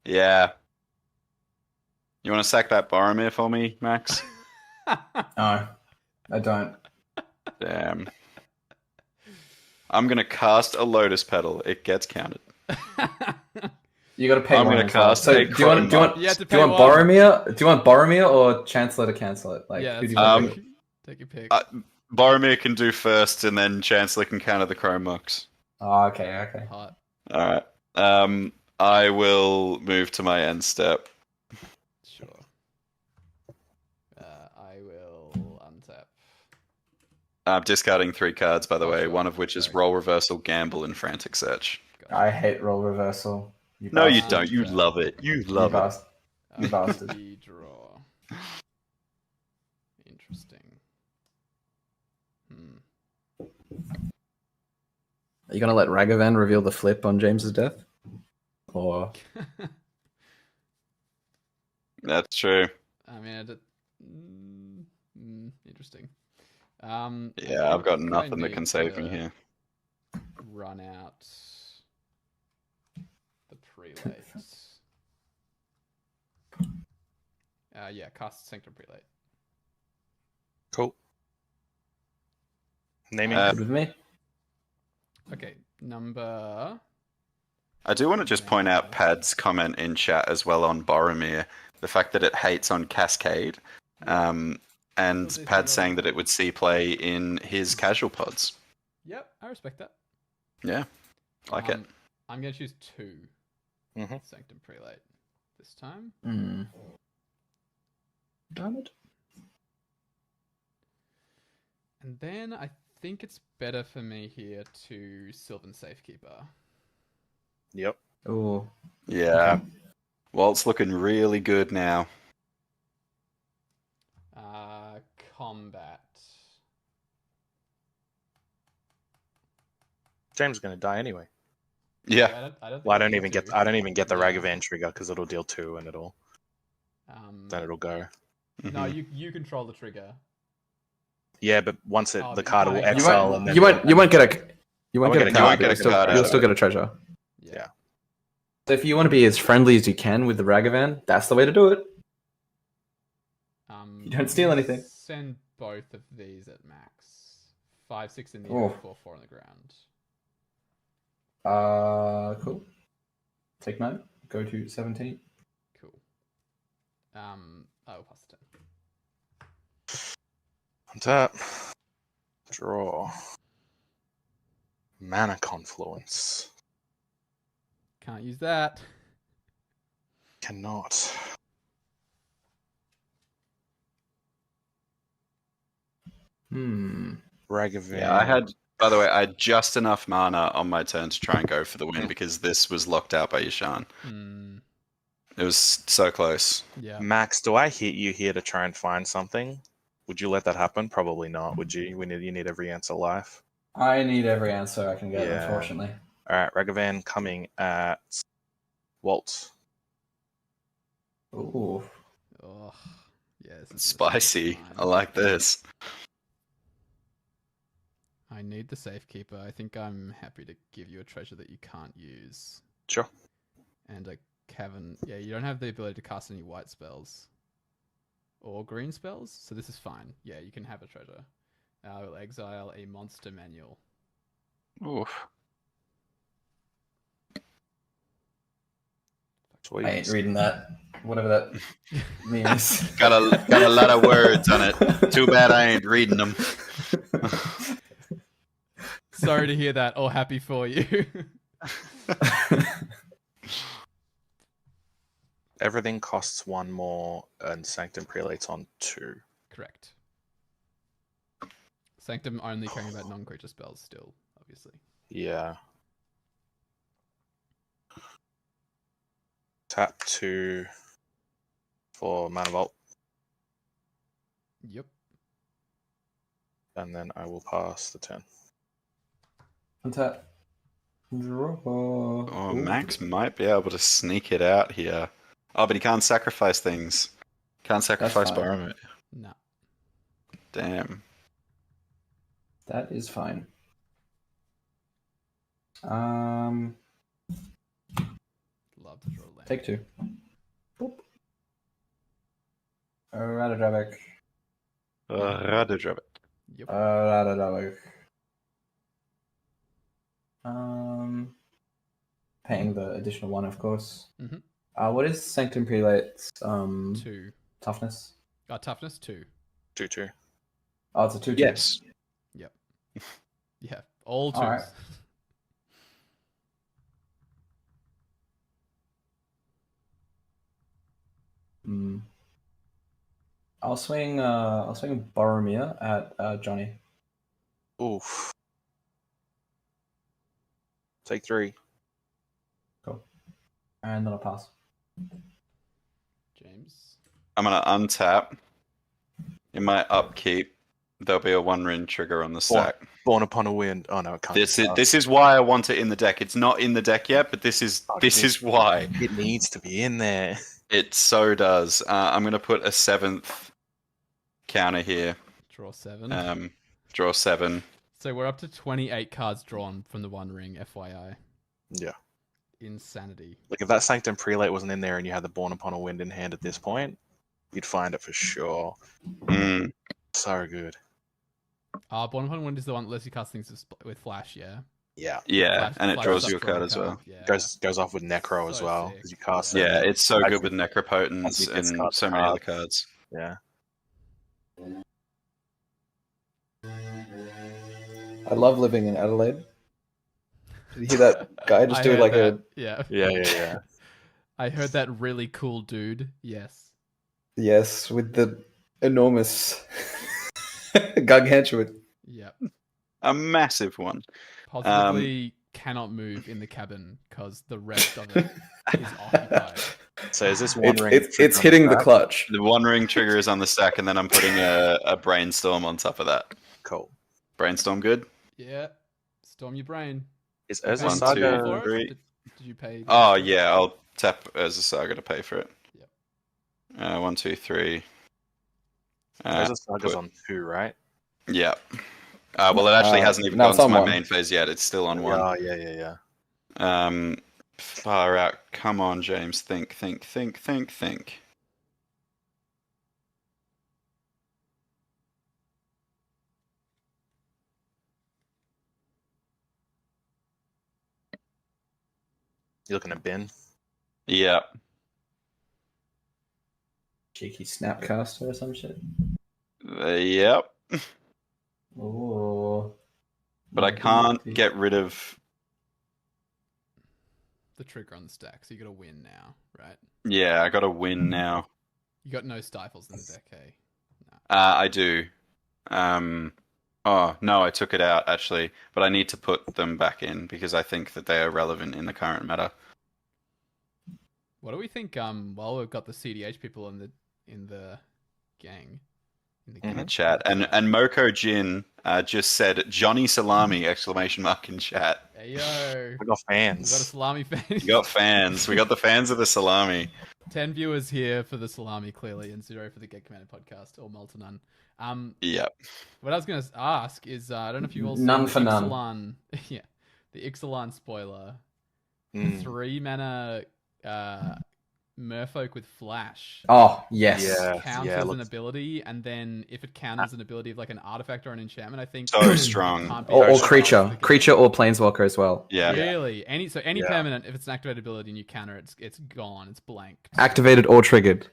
Yeah. You want to sack that Boromir for me, Max? No, I don't. Damn. I'm gonna cast a Lotus Petal. It gets counted. You got to pay I'm one gonna as well. cast So a do you want Kraum. You have to do you pay want one. Boromir? Do you want Boromir or Chancellor to cancel it? Like, yeah, who do that's you want? fine. Take your pick. Boromir can do first, and then Chancellor can counter the Chrome Mux. Oh, okay. Hot. All right. I will move to my end step. Sure. I will untap. I'm discarding 3 cards, by the Oh, way. sure. One of which is Sorry. Roll Reversal, Gamble, and Frantic Search. Gotcha. I hate roll reversal. No, you bastard. don't. You love it. You love you it. bastard. You bastard. Draw. Interesting. Are you gonna let Ragavan reveal the flip on James's death? Or That's true. I mean, interesting. Yeah, I've got nothing that can save me here. Run out the prelate. Yeah, cast Sanctum Prelate. Cool. Naming. good with me? Okay, number. I do want to just point out Pad's comment in chat as well on Boromir. The fact that it hates on Cascade. And Pad saying that it would see play in his casual pods. Yep, I respect that. Yeah, like it. I'm going to choose 2 Mhm. Sanctum Prelate this time. Darn it. And then I think it's better for me here to Sylvan Safekeeper. Yep. Oh, Yeah. Walt's looking really good now. Combat. James is going to die anyway. Yeah. Well, I don't even get the Yeah. Ragavan trigger because it'll deal 2 and then it'll go. No, Mhm. you control the trigger. Yeah, but once Oh, the but card you will can't- exile and then You won't get a I won't card. get But a you'll card still out get a treasure. Yeah. So if you want to be as friendly as you can with the Ragavan, that's the way to do it. You don't steal anything. Send both of these at max. 5, 6 in the Oh. air, 4, 4 on the ground. Cool. Take note. Go to 17. Cool. Oh, plus 10. Untap. Draw. Mana Confluence. Can't use that. Cannot. Ragavan. Yeah, by the way, I had just enough mana on my turn to try and go for the win because this was locked out by Yasharn. It was so close. Yeah. Max, do I hit you here to try and find something? Would you let that happen? Probably not, would you? You need every answer life. I need every answer I can get, Yeah. unfortunately. Alright, Ragavan coming at Walt. Ooh. Oh, yeah. This is Spicy. fine. I like this. I need the safekeeper. I think I'm happy to give you a treasure that you can't use. Sure. And a cavern. Yeah, you don't have the ability to cast any white spells. Or green spells, so this is fine. Yeah, you can have a treasure. I will exile a monster manual. Oof. I ain't reading that. Whatever that means. Got a lot of words on it. Too bad I ain't reading them. Sorry to hear that, or happy for you. Everything costs 1 more, and Sanctum Prelate's on 2. Correct. Sanctum only caring about non-creature spells still, obviously. Yeah. Tap 2 for Mana Vault, Yep. and then I will pass the turn. Untap. Draw. Oh, Ooh. Max might be able to sneak it out here. Oh, but he can't sacrifice things. Can't sacrifice fine. Boromir. No. Damn. That is fine. Love to draw land. Take 2. Boop. Ratadrabik. Ratadrabik. Yep. Ratadrabik. Paying the additional 1, of course. Mhm. What is Sanctum Prelate's 2. toughness? Toughness 2. 2/2. Oh, it's a 2/2. Yes. Yep. Yeah. All 2s. Alright. I'll swing Boromir at Johnny. Oof. Take 3. Cool. And then I'll pass. James. I'm gonna untap. In my upkeep, there'll be a 1-ring trigger on the stack. Born Upon a Wind. Oh no, it can't. This is why I want it in the deck. It's not in the deck yet, but this is why. It needs to be in there. It so does. I'm gonna put a 7th counter here. Draw 7. Draw 7. So we're up to 28 cards drawn from the 1 ring, FYI. Yeah. Insanity. Like if that Sanctum Prelate wasn't in there and you had the Born Upon a Wind in hand at this point, you'd find it for sure. Mm. So good. Born Upon Wind is the one that lets you cast things with Flash, yeah? Yeah. Yeah, Flash- and it Flash draws does you a draw card as well. Yeah. Goes off with Necro as So well sick. because you cast Yeah, it. it's so Actually- good with Necropotence actually gets and cards so many other cards. Yeah. I love living in Adelaide. Did you hear that guy just I do heard like that. Yeah. Yeah. I heard that really cool dude. Yes. yes, with the enormous gargantuan. Yep. A massive one. Possibly cannot move in the cabin because the rest of it is occupied. So is this one ring? It's hitting the clutch. The One Ring trigger is on the stack, and then I'm putting a Brainstorm on top of that. Cool. Brainstorm good? Yeah, storm your brain. Is You Urza paying Saga? for it? three. Did you pay? Oh, yeah, I'll tap as a Saga to pay for it. Yep. 1, 2, 3. Urza Saga's put- on 2, right? Yeah. Well, it actually hasn't even no, gone it's to on my 1. main phase yet. It's still on 1. Oh, yeah. Far out. Come on, James. Think. You looking at Ben? Yeah. Cheeky snapcaster or some shit. Yep. Oh. But I can't get rid of... The trigger on the stack, so you got to win now, right? Yeah, I got to win now. You got no stifles in the deck, hey? I do. Oh, no, I took it out, actually. But I need to put them back in, because I think that they are relevant in the current meta. What do we think? Well, we've got the cEDH people in the gang. In the chat. And Moko Jin just said, Johnny Salami, ! In chat. Hey yo, We got we got a fans. salami fan. We got fans. We got the fans of the salami. 10 viewers here for the salami, clearly, and 0 for the Get Commanded podcast, or Mull to none. Yep. What I was going to ask is, I don't know if you all seen None the for none. Ixalan, yeah, the Ixalan spoiler. Mm. 3 mana Merfolk with Flash. Oh, yes. Yeah. Counts as an looks- ability, and then if it counts as an ability of like an artifact or an enchantment, I think So it strong. can't be Or used creature. as a- Creature or planeswalker as well. Yeah. Really? Any Yeah. permanent, if it's an activated ability and you counter it, it's gone. It's blank. Activated or triggered.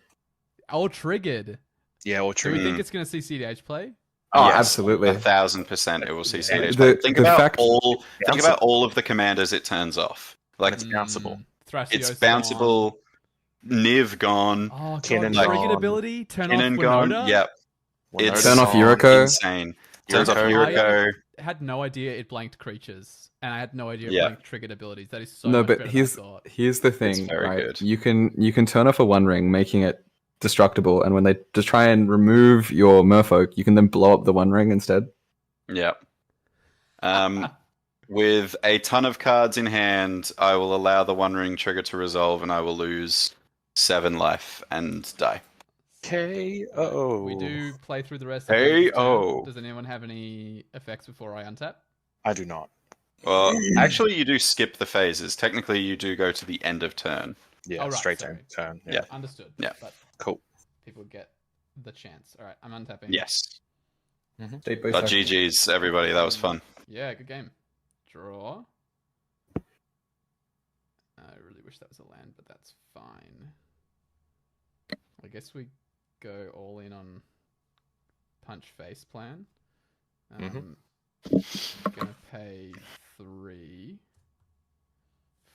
Or triggered. Yeah, or Do we true. think it's going to see cEDH play? Oh, Yes, absolutely. 1,000% it will see Yeah. CEDH. The- Think the about fact- all of the commanders it turns off. Like It's bounceable. Thrasios it's gone. bounceable. Niv gone. Oh, Kinnan God, triggered gone. ability? Turn Kinnan off gone. Winota? Yep. Winota Turn off gone. Yuriko. Insane. Turns off Yuriko. Yuriko. I had no idea it blanked creatures, and I had no idea it Yeah. blanked triggered abilities. That is so No, much but better here's than I thought. here's the thing, very right? good. You can turn off a One Ring, making it destructible, and when they just try and remove your Merfolk, you can then blow up the One Ring instead. Yep. With a ton of cards in hand, I will allow the One Ring trigger to resolve, and I will lose 7 life and die. KO. We do play through the rest of the KO. turn. Does anyone have any effects before I untap? I do not. Well, actually, you do skip the phases. Technically, you do go to the end of turn. Yeah, Oh, right, straight sorry. turn. Yeah. Understood. Yeah. But Cool. people get the chance. All right, I'm untapping. Yes. Deep But GG's, everybody. That was fun. Yeah, good game. Draw. I really wish that was a land, but that's fine. I guess we go all in on punch face plan. Gonna pay 3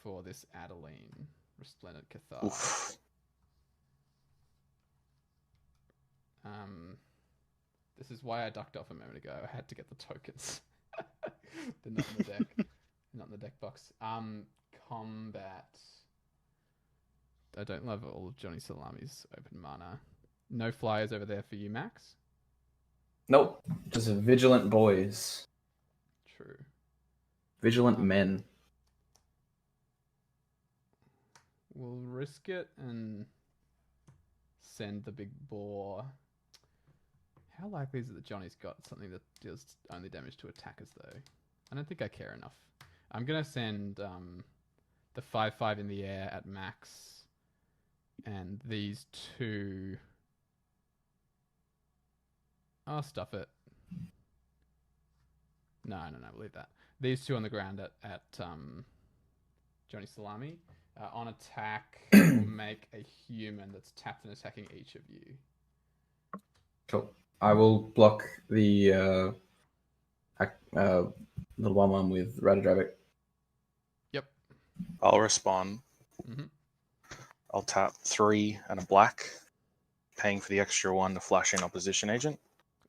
for this Adeline Resplendent Cathar. Oof. This is why I ducked off a moment ago. I had to get the tokens. They're not in the deck. Not in the deck box. Combat. I don't love all of Johnny Salami's open mana. No flyers over there for you, Max. Nope. Just vigilant boys. True. Vigilant men. We'll risk it and send the big boar. How likely is it that Johnny's got something that deals only damage to attackers, though? I don't think I care enough. I'm going to send the 5/5 in the air at max, and these 2... Oh, stuff it. No, we'll leave that. These 2 on the ground at Johnny Salami. On attack, will make a human that's tapped and attacking each of you. Cool. I will block the little 1/1 with Ratadrabik. Yep. I'll respond. Mhm. I'll tap 3 and a black, paying for the extra 1 to flash in opposition agent,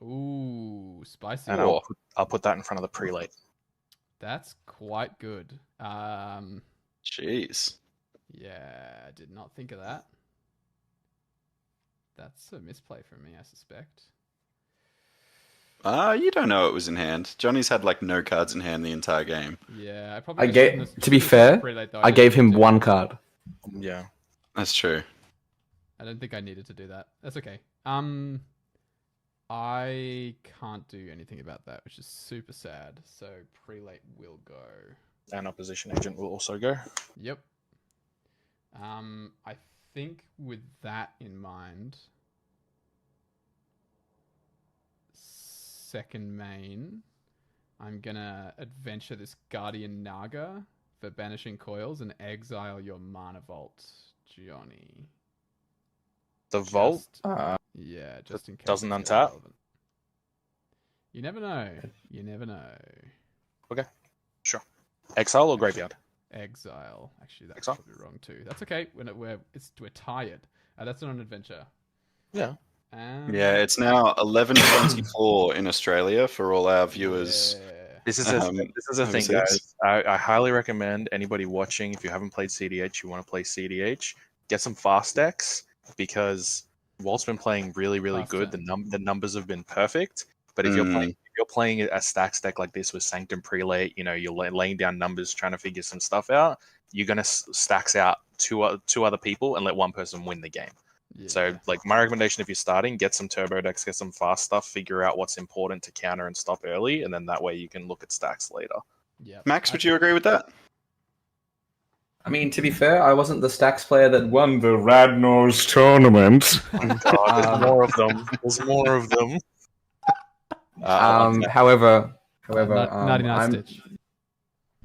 Ooh, spicy. and I'll put that in front of the prelate. That's quite good. Jeez. Yeah, I did not think of that. That's a misplay from me, I suspect. You don't know it was in hand. Johnny's had like no cards in hand the entire game. Yeah, I I probably gave. shouldn't have- To be shouldn't have fair, pre-late, though. I didn't gave need him to. one card. Yeah. That's true. I don't think I needed to do that. That's okay. I can't do anything about that, which is super sad. So prelate will go. And opposition agent will also go. Yep. I think with that in mind, second main, I'm gonna adventure this Guardian Naga for banishing coils and exile your Mana Vault, Johnny. The Vault Yeah, just in case. doesn't it's untap? relevant. You never know. You never know. Sure. Exile or graveyard? Exile. Actually, that's Exile? probably wrong too. That's okay. We're tired. That's not an adventure. Yeah. Yeah, it's now 11:24 in Australia for all our viewers. Yeah. This is a thing, overseas. guys. I highly recommend anybody watching, if you haven't played CEDH, you want to play CEDH, get some fast decks, because Walt's been playing really, really Fast good. turn. The numbers have been perfect. But if you're playing a stacks deck like this with Sanctum Prelate, you're laying down numbers, trying to figure some stuff out, you're gonna stacks out two other people and let one person win the game. Yeah. So, like, my recommendation, if you're starting, get some turbo decks, get some fast stuff, figure out what's important to counter and stop early, and then that way you can look at stacks later. yeah. Max, would you agree with that? I mean, to be fair, I wasn't the stacks player that won the Radnors tournament. There's more of them. There's more of them. However, 99 Stitch.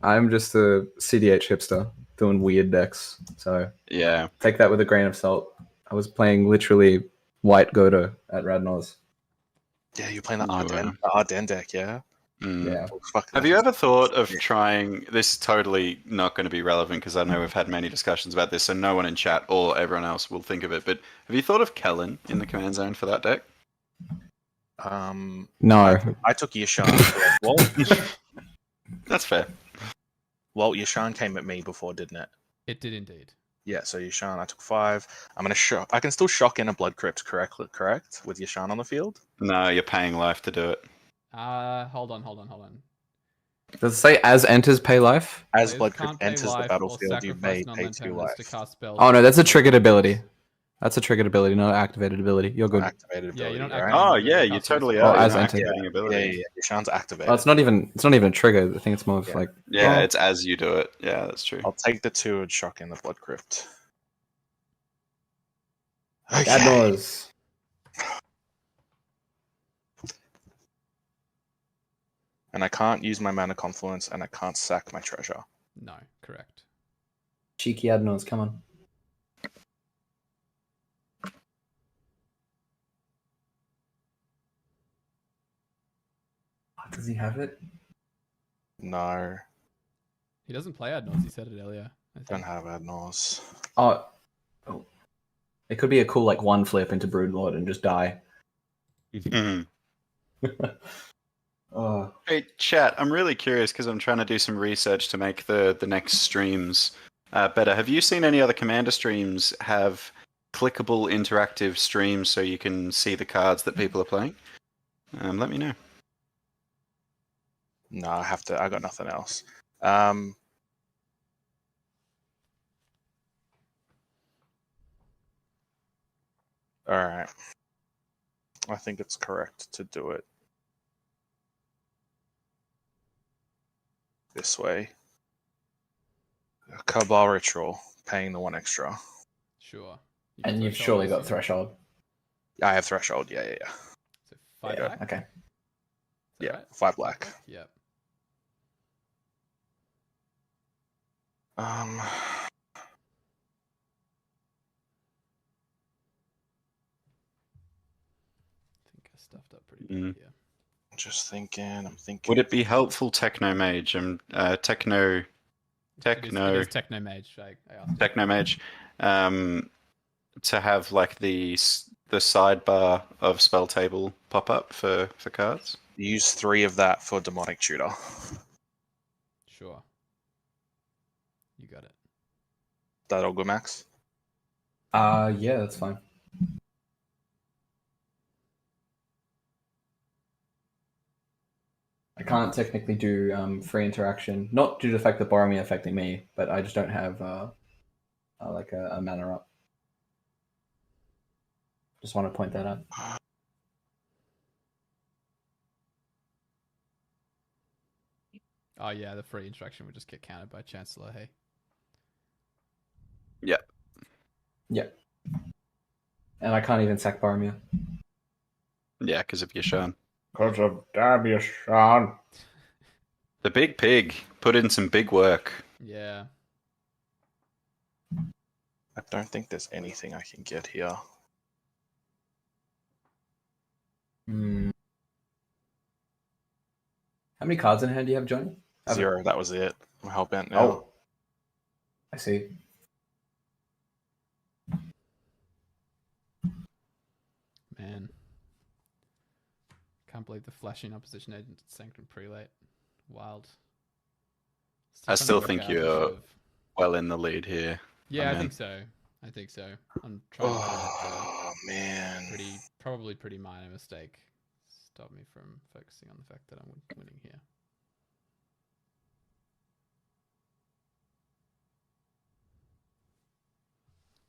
I'm just a CDH hipster doing weird decks, so Yeah. take that with a grain of salt. I was playing literally white Godo at Radnors. Yeah, you're playing the You Arden deck, yeah? Mm. Yeah. Fuck, Have you ever thought of trying? This is totally not going to be relevant because I know we've had many discussions about this, so no one in chat or everyone else will think of it. But have you thought of Kellen in the command zone for that deck? No. I took Yasharn. Walt, That's fair. Yasharn came at me before, didn't it? It did indeed. Yeah, so Yasharn, I took 5. I'm gonna shock. I can still shock in a Blood Crypt, correct? With Yasharn on the field. No, you're paying life to do it. Hold on. Does it say as enters pay life? As Players Blood can't Crypt pay enters the life or battlefield, you may sacrifice pay non-land 2 permanents life. to cast spells. Oh no, that's a triggered ability. That's a triggered ability, not an activated ability. You're good. Activated Yeah, ability, you're not right? activating Oh ability, yeah, you you cast totally spells. are. Oh, as You're enter. activating Yeah, abilities. yeah, Yasharn's activated. Oh, it's not even triggered. I think it's more of Yeah. like Yeah, oh. it's as you do it. Yeah, that's true. I'll take the 2 and shock in the Blood Crypt. Radnors. And I can't use my Mana Confluence, and I can't sack my treasure. No, correct. Cheeky Adnors, come on. Does he have it? No, He doesn't play Adnors. He said it earlier. I think. don't have Adnors. Oh. It could be a cool like one flip into Broodlord and just die. Mhm. Oh. Hey, chat. I'm really curious because I'm trying to do some research to make the next streams better. Have you seen any other Commander streams have clickable interactive streams so you can see the cards that people are playing? Let me know. No, I got nothing else. Alright. I think it's correct to do it this way. Cabal Ritual, paying the 1 extra. Sure. You And got you've Threshold, surely I got see. Threshold. I have Threshold, yeah. So 5 Yeah, black? okay. Is that Yeah, right? 5 black. Yep. I think I stuffed up pretty bad here. Just thinking, I'm thinking. Would it be helpful, Techno Mage? Techno It is Techno Mage. I asked. Techno Mage, to have like the sidebar of spell table pop up for cards. Use 3 of that for Demonic Tutor. Sure. You got it. That all good, Max? Yeah, that's fine. I can't technically do free interaction, not due to the fact that Boromir affecting me, but I just don't have like a mana up. Just want to point that out. Oh yeah, the free interaction would just get counted by Chancellor. Hey. Yeah. Yeah. And I can't even sack Boromir. Yeah, because of Yasharn. Because of damn Yasharn. The big pig put in some big work. Yeah. I don't think there's anything I can get here. How many cards in hand do you have, Johnny? 0. That was it. I'm hellbent now. Oh. I see. Man. Can't believe the flashing opposition agent at Sanctum Prelate. Wild. I trying to still work think out you're sort of- well in the lead here. Yeah, I man. think so. I'm trying to Oh, man. probably pretty minor mistake. Stop me from focusing on the fact that I'm winning here.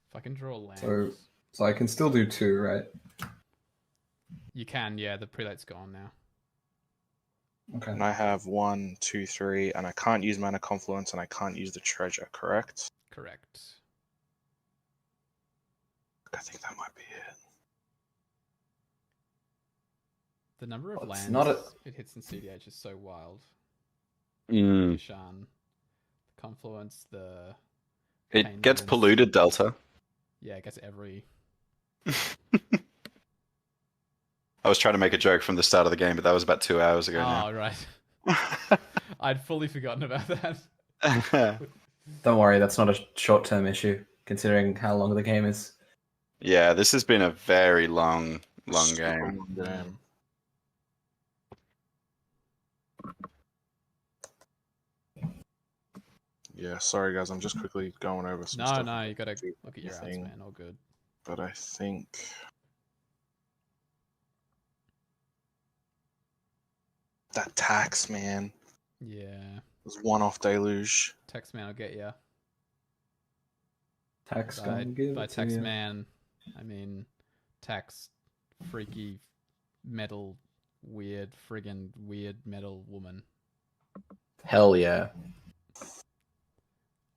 If I can draw lands, So I can still do 2, right? you can. Yeah, the prelate's gone now. Okay. And I have 1, 2, 3, and I can't use Mana Confluence, and I can't use the treasure, correct? Correct. I think that might be it. The number of Well, it's lands not it hits in cEDH is so wild. Mm. Yasharn, the Confluence, the It Pain gets Ribbons. polluted, Delta. Yeah, it gets every. I was trying to make a joke from the start of the game, but that was about 2 hours ago Oh, right. I'd fully forgotten about that. now. Don't worry, that's not a short-term issue, considering how long the game is. Yeah, this has been a very long Super game. long game. Yeah, sorry guys, I'm just quickly going over some stuff. No, you gotta Do look at your outs, anything. man. All good. But I think that tax, man. Yeah. Was one-off deluge. Tax man will get ya. Tax By gonna give it to tax you. man, I mean tax freaky metal weird friggin' weird metal woman. Hell yeah.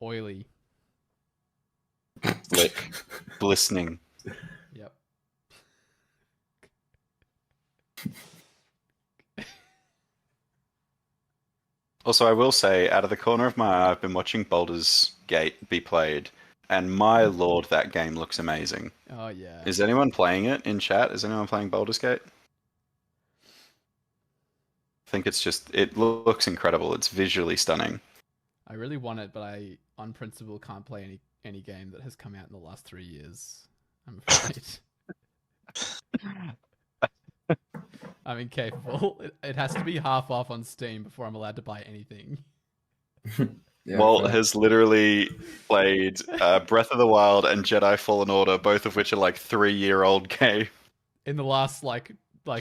Oily. Glistening. Yep. Also, I will say, out of the corner of my eye, I've been watching Baldur's Gate be played, and my lord, that game looks amazing. Oh yeah. Is anyone playing it in chat? Is anyone playing Baldur's Gate? I think it looks incredible. It's visually stunning. I really want it, but I, on principle, can't play any game that has come out in the last 3 years. I'm afraid. I'm incapable. It has to be half off on Steam before I'm allowed to buy anything. Yeah, Walt fair. has literally played Breath of the Wild and Jedi Fallen Order, both of which are like 3-year-old game. In the last like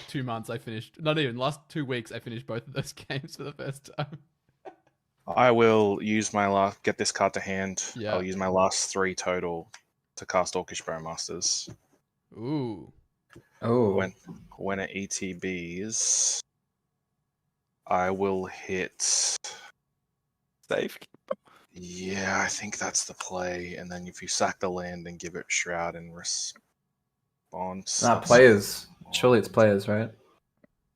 2 months, I finished. Not even last 2 weeks, I finished both of those games for the first time. I will use my last. Get this card to hand. Yeah. I'll use my last 3 total to cast Orcish Bowmasters. Ooh. Oh. When it ETBs, I will hit. Safe. Yeah, I think that's the play. And then if you sack the land and give it Shroud in response. Nah, that's- players. Surely it's players, right?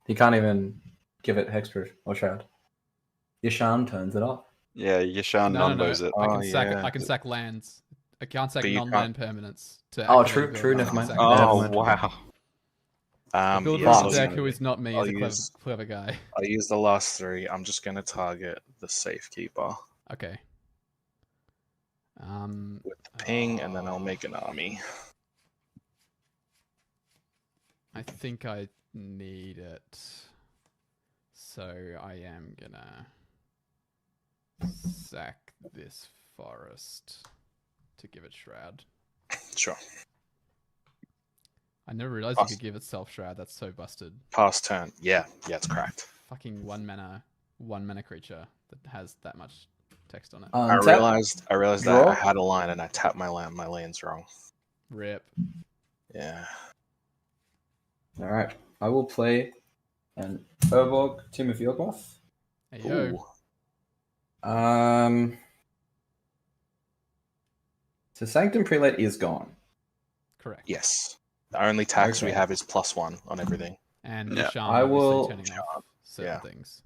He can't even give it Hexproof or Shroud. Yasharn turns it off. Yeah, Yasharn No. non-bows it. I Oh, can sack. yeah. I can sack lands. I can't sack But you non-land permanents. To Oh, activate true, abilities. never I can mind. sack Oh, lands. Oh, mind. wow. A builder yeah, on so the deck it's who gonna is not me I'll is a use- clever guy. I'll use the last 3. I'm just going to target the Safekeeper Okay. with the ping, and then I'll make an army. I think I need it. So I am gonna sack this forest to give it shroud. Sure. I never realized you could give itself shroud. That's so busted. Pass turn. Yeah, it's cracked. Fucking one mana creature that has that much text on it. I Untap. realized that Draw. I had a line and I tapped my lands wrong. Rip. Yeah. All right. I will play an Urborg, Team of Yawgmoth. Hey, yo. Ooh. So Sanctum Prelate is gone. Correct. Yes. The only tax we Okay. have is +1 on everything. And Yeah. Yasharn I will- obviously turning off certain Yeah. things.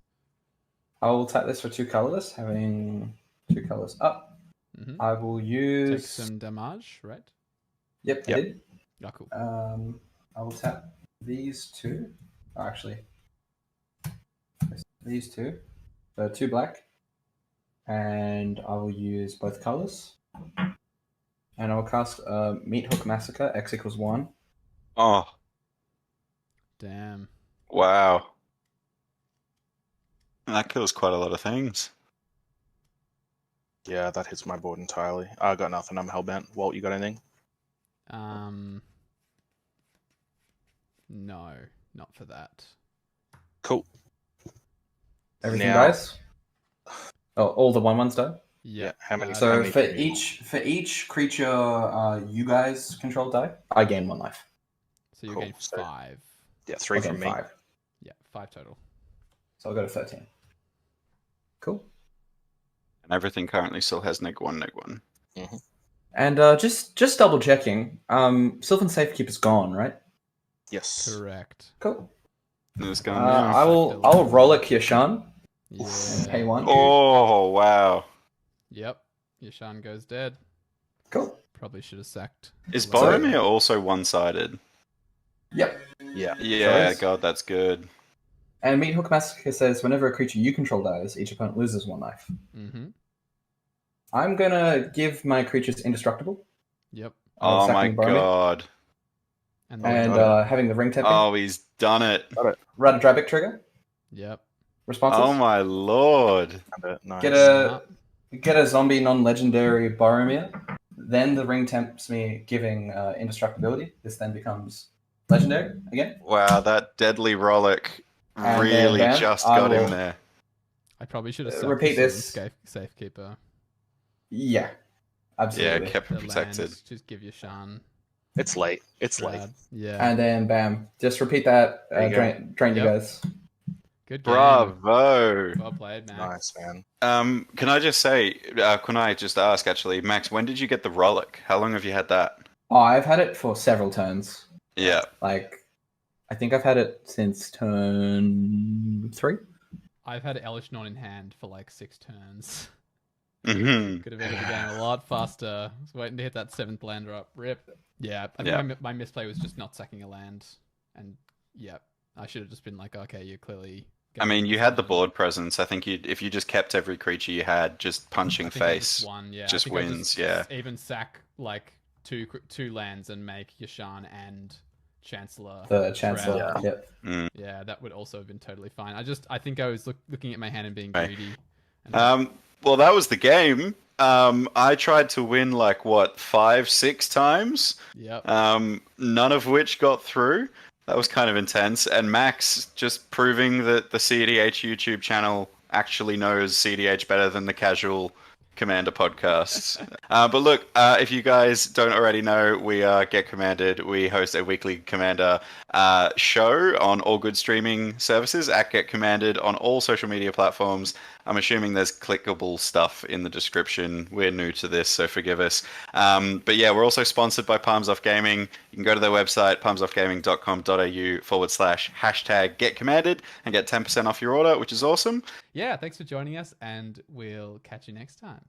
I will tap this for 2 colorless, having 2 colors up. Mm-hmm. I will Take use. some damage, right? Yep, I Yep. did. Oh, cool. I will tap these 2. Oh, actually, these 2. So 2 black. And I will use both colors. And I will cast Meat Hook Massacre, X equals 1. Oh, Damn. wow. That kills quite a lot of things. Yeah, that hits my board entirely. I got nothing. I'm hellbent. Walt, you got anything? No, not for that. Cool. Everything Now- dies. Oh, all the 1/1s die. Yeah. How many? how So many for can you- each creature you guys control die, I gain 1 life. So you're Cool, getting so- 5. Yeah, 3 I gain from me. 5. Yeah, 5 total. So I'll go to 13. Cool. And everything currently still has -1, -1. And just double checking. Sylvan Safekeeper's gone, right? Yes. Correct. Cool. It's gone now. I will Rollick Yasharn and Yeah. pay 1. Oh, wow. Yep. Yasharn goes dead. Cool. Probably should have sacked. Is the last- Boromir also one-sided? Yep. Yeah. Yeah, Sorry? God, that's good. And Meat Hook Massacre says whenever a creature you control dies, each opponent loses 1 life. Mm-hmm. I'm gonna give my creatures indestructible. Yep. Oh my sacking Boromir. God. And And got having the ring tapping. Oh, he's done it. Ratadrabik trigger. Yep. Responses. Oh my Lord. Nice. Get a zombie non-legendary Boromir. Then the ring tempts me, giving indestructibility. This then becomes legendary again. Wow, that deadly rollick And really bam, just I got him will- there. I probably should have repeat this. Safekeeper. Yeah, absolutely. Yeah, kept The him protected. land, just give Yasharn. It's late. It's late. Shroud. Yeah. And then bam, just repeat that. There you go. Drain you Yep. guys. Good game. Bravo. Well played, Max. Nice, man. Can I just say, can I just ask actually, Max, when did you get the rollick? How long have you had that? Oh, I've had it for several turns. Yeah. Like, I think I've had it since turn 3. I've had Elishnon in hand for like 6 turns. hmm Could have ended the game a lot faster. I was waiting to hit that 7th land drop. Rip. Yeah, I think Yeah. my misplay was just not sacking a land. And yeah, I should have just been like, okay, you're clearly... I mean, you had the board presence. I think if you just kept every creature you had, just punching face. Yeah, just I think I wins, yeah. Even sack like two lands and make Yasharn and Chancellor. The Chancellor. Shroud. Yep. Yeah, that would also have been totally fine. I think I was looking at my hand and being Right. greedy. And Well, that was the game. I tried to win like what 5-6 times. yep. None of which got through. That was kind of intense. And Max just proving that the cEDH YouTube channel actually knows cEDH better than the casual Commander podcasts. But look, if you guys don't already know, we are Get Commanded. We host a weekly Commander show on all good streaming services at Get Commanded on all social media platforms. I'm assuming there's clickable stuff in the description. We're new to this, so forgive us. But yeah, we're also sponsored by Palms Off Gaming. You can go to their website, palmsoffgaming.com.au /# Get Commanded and get 10% off your order, which is awesome. Yeah, thanks for joining us, and we'll catch you next time.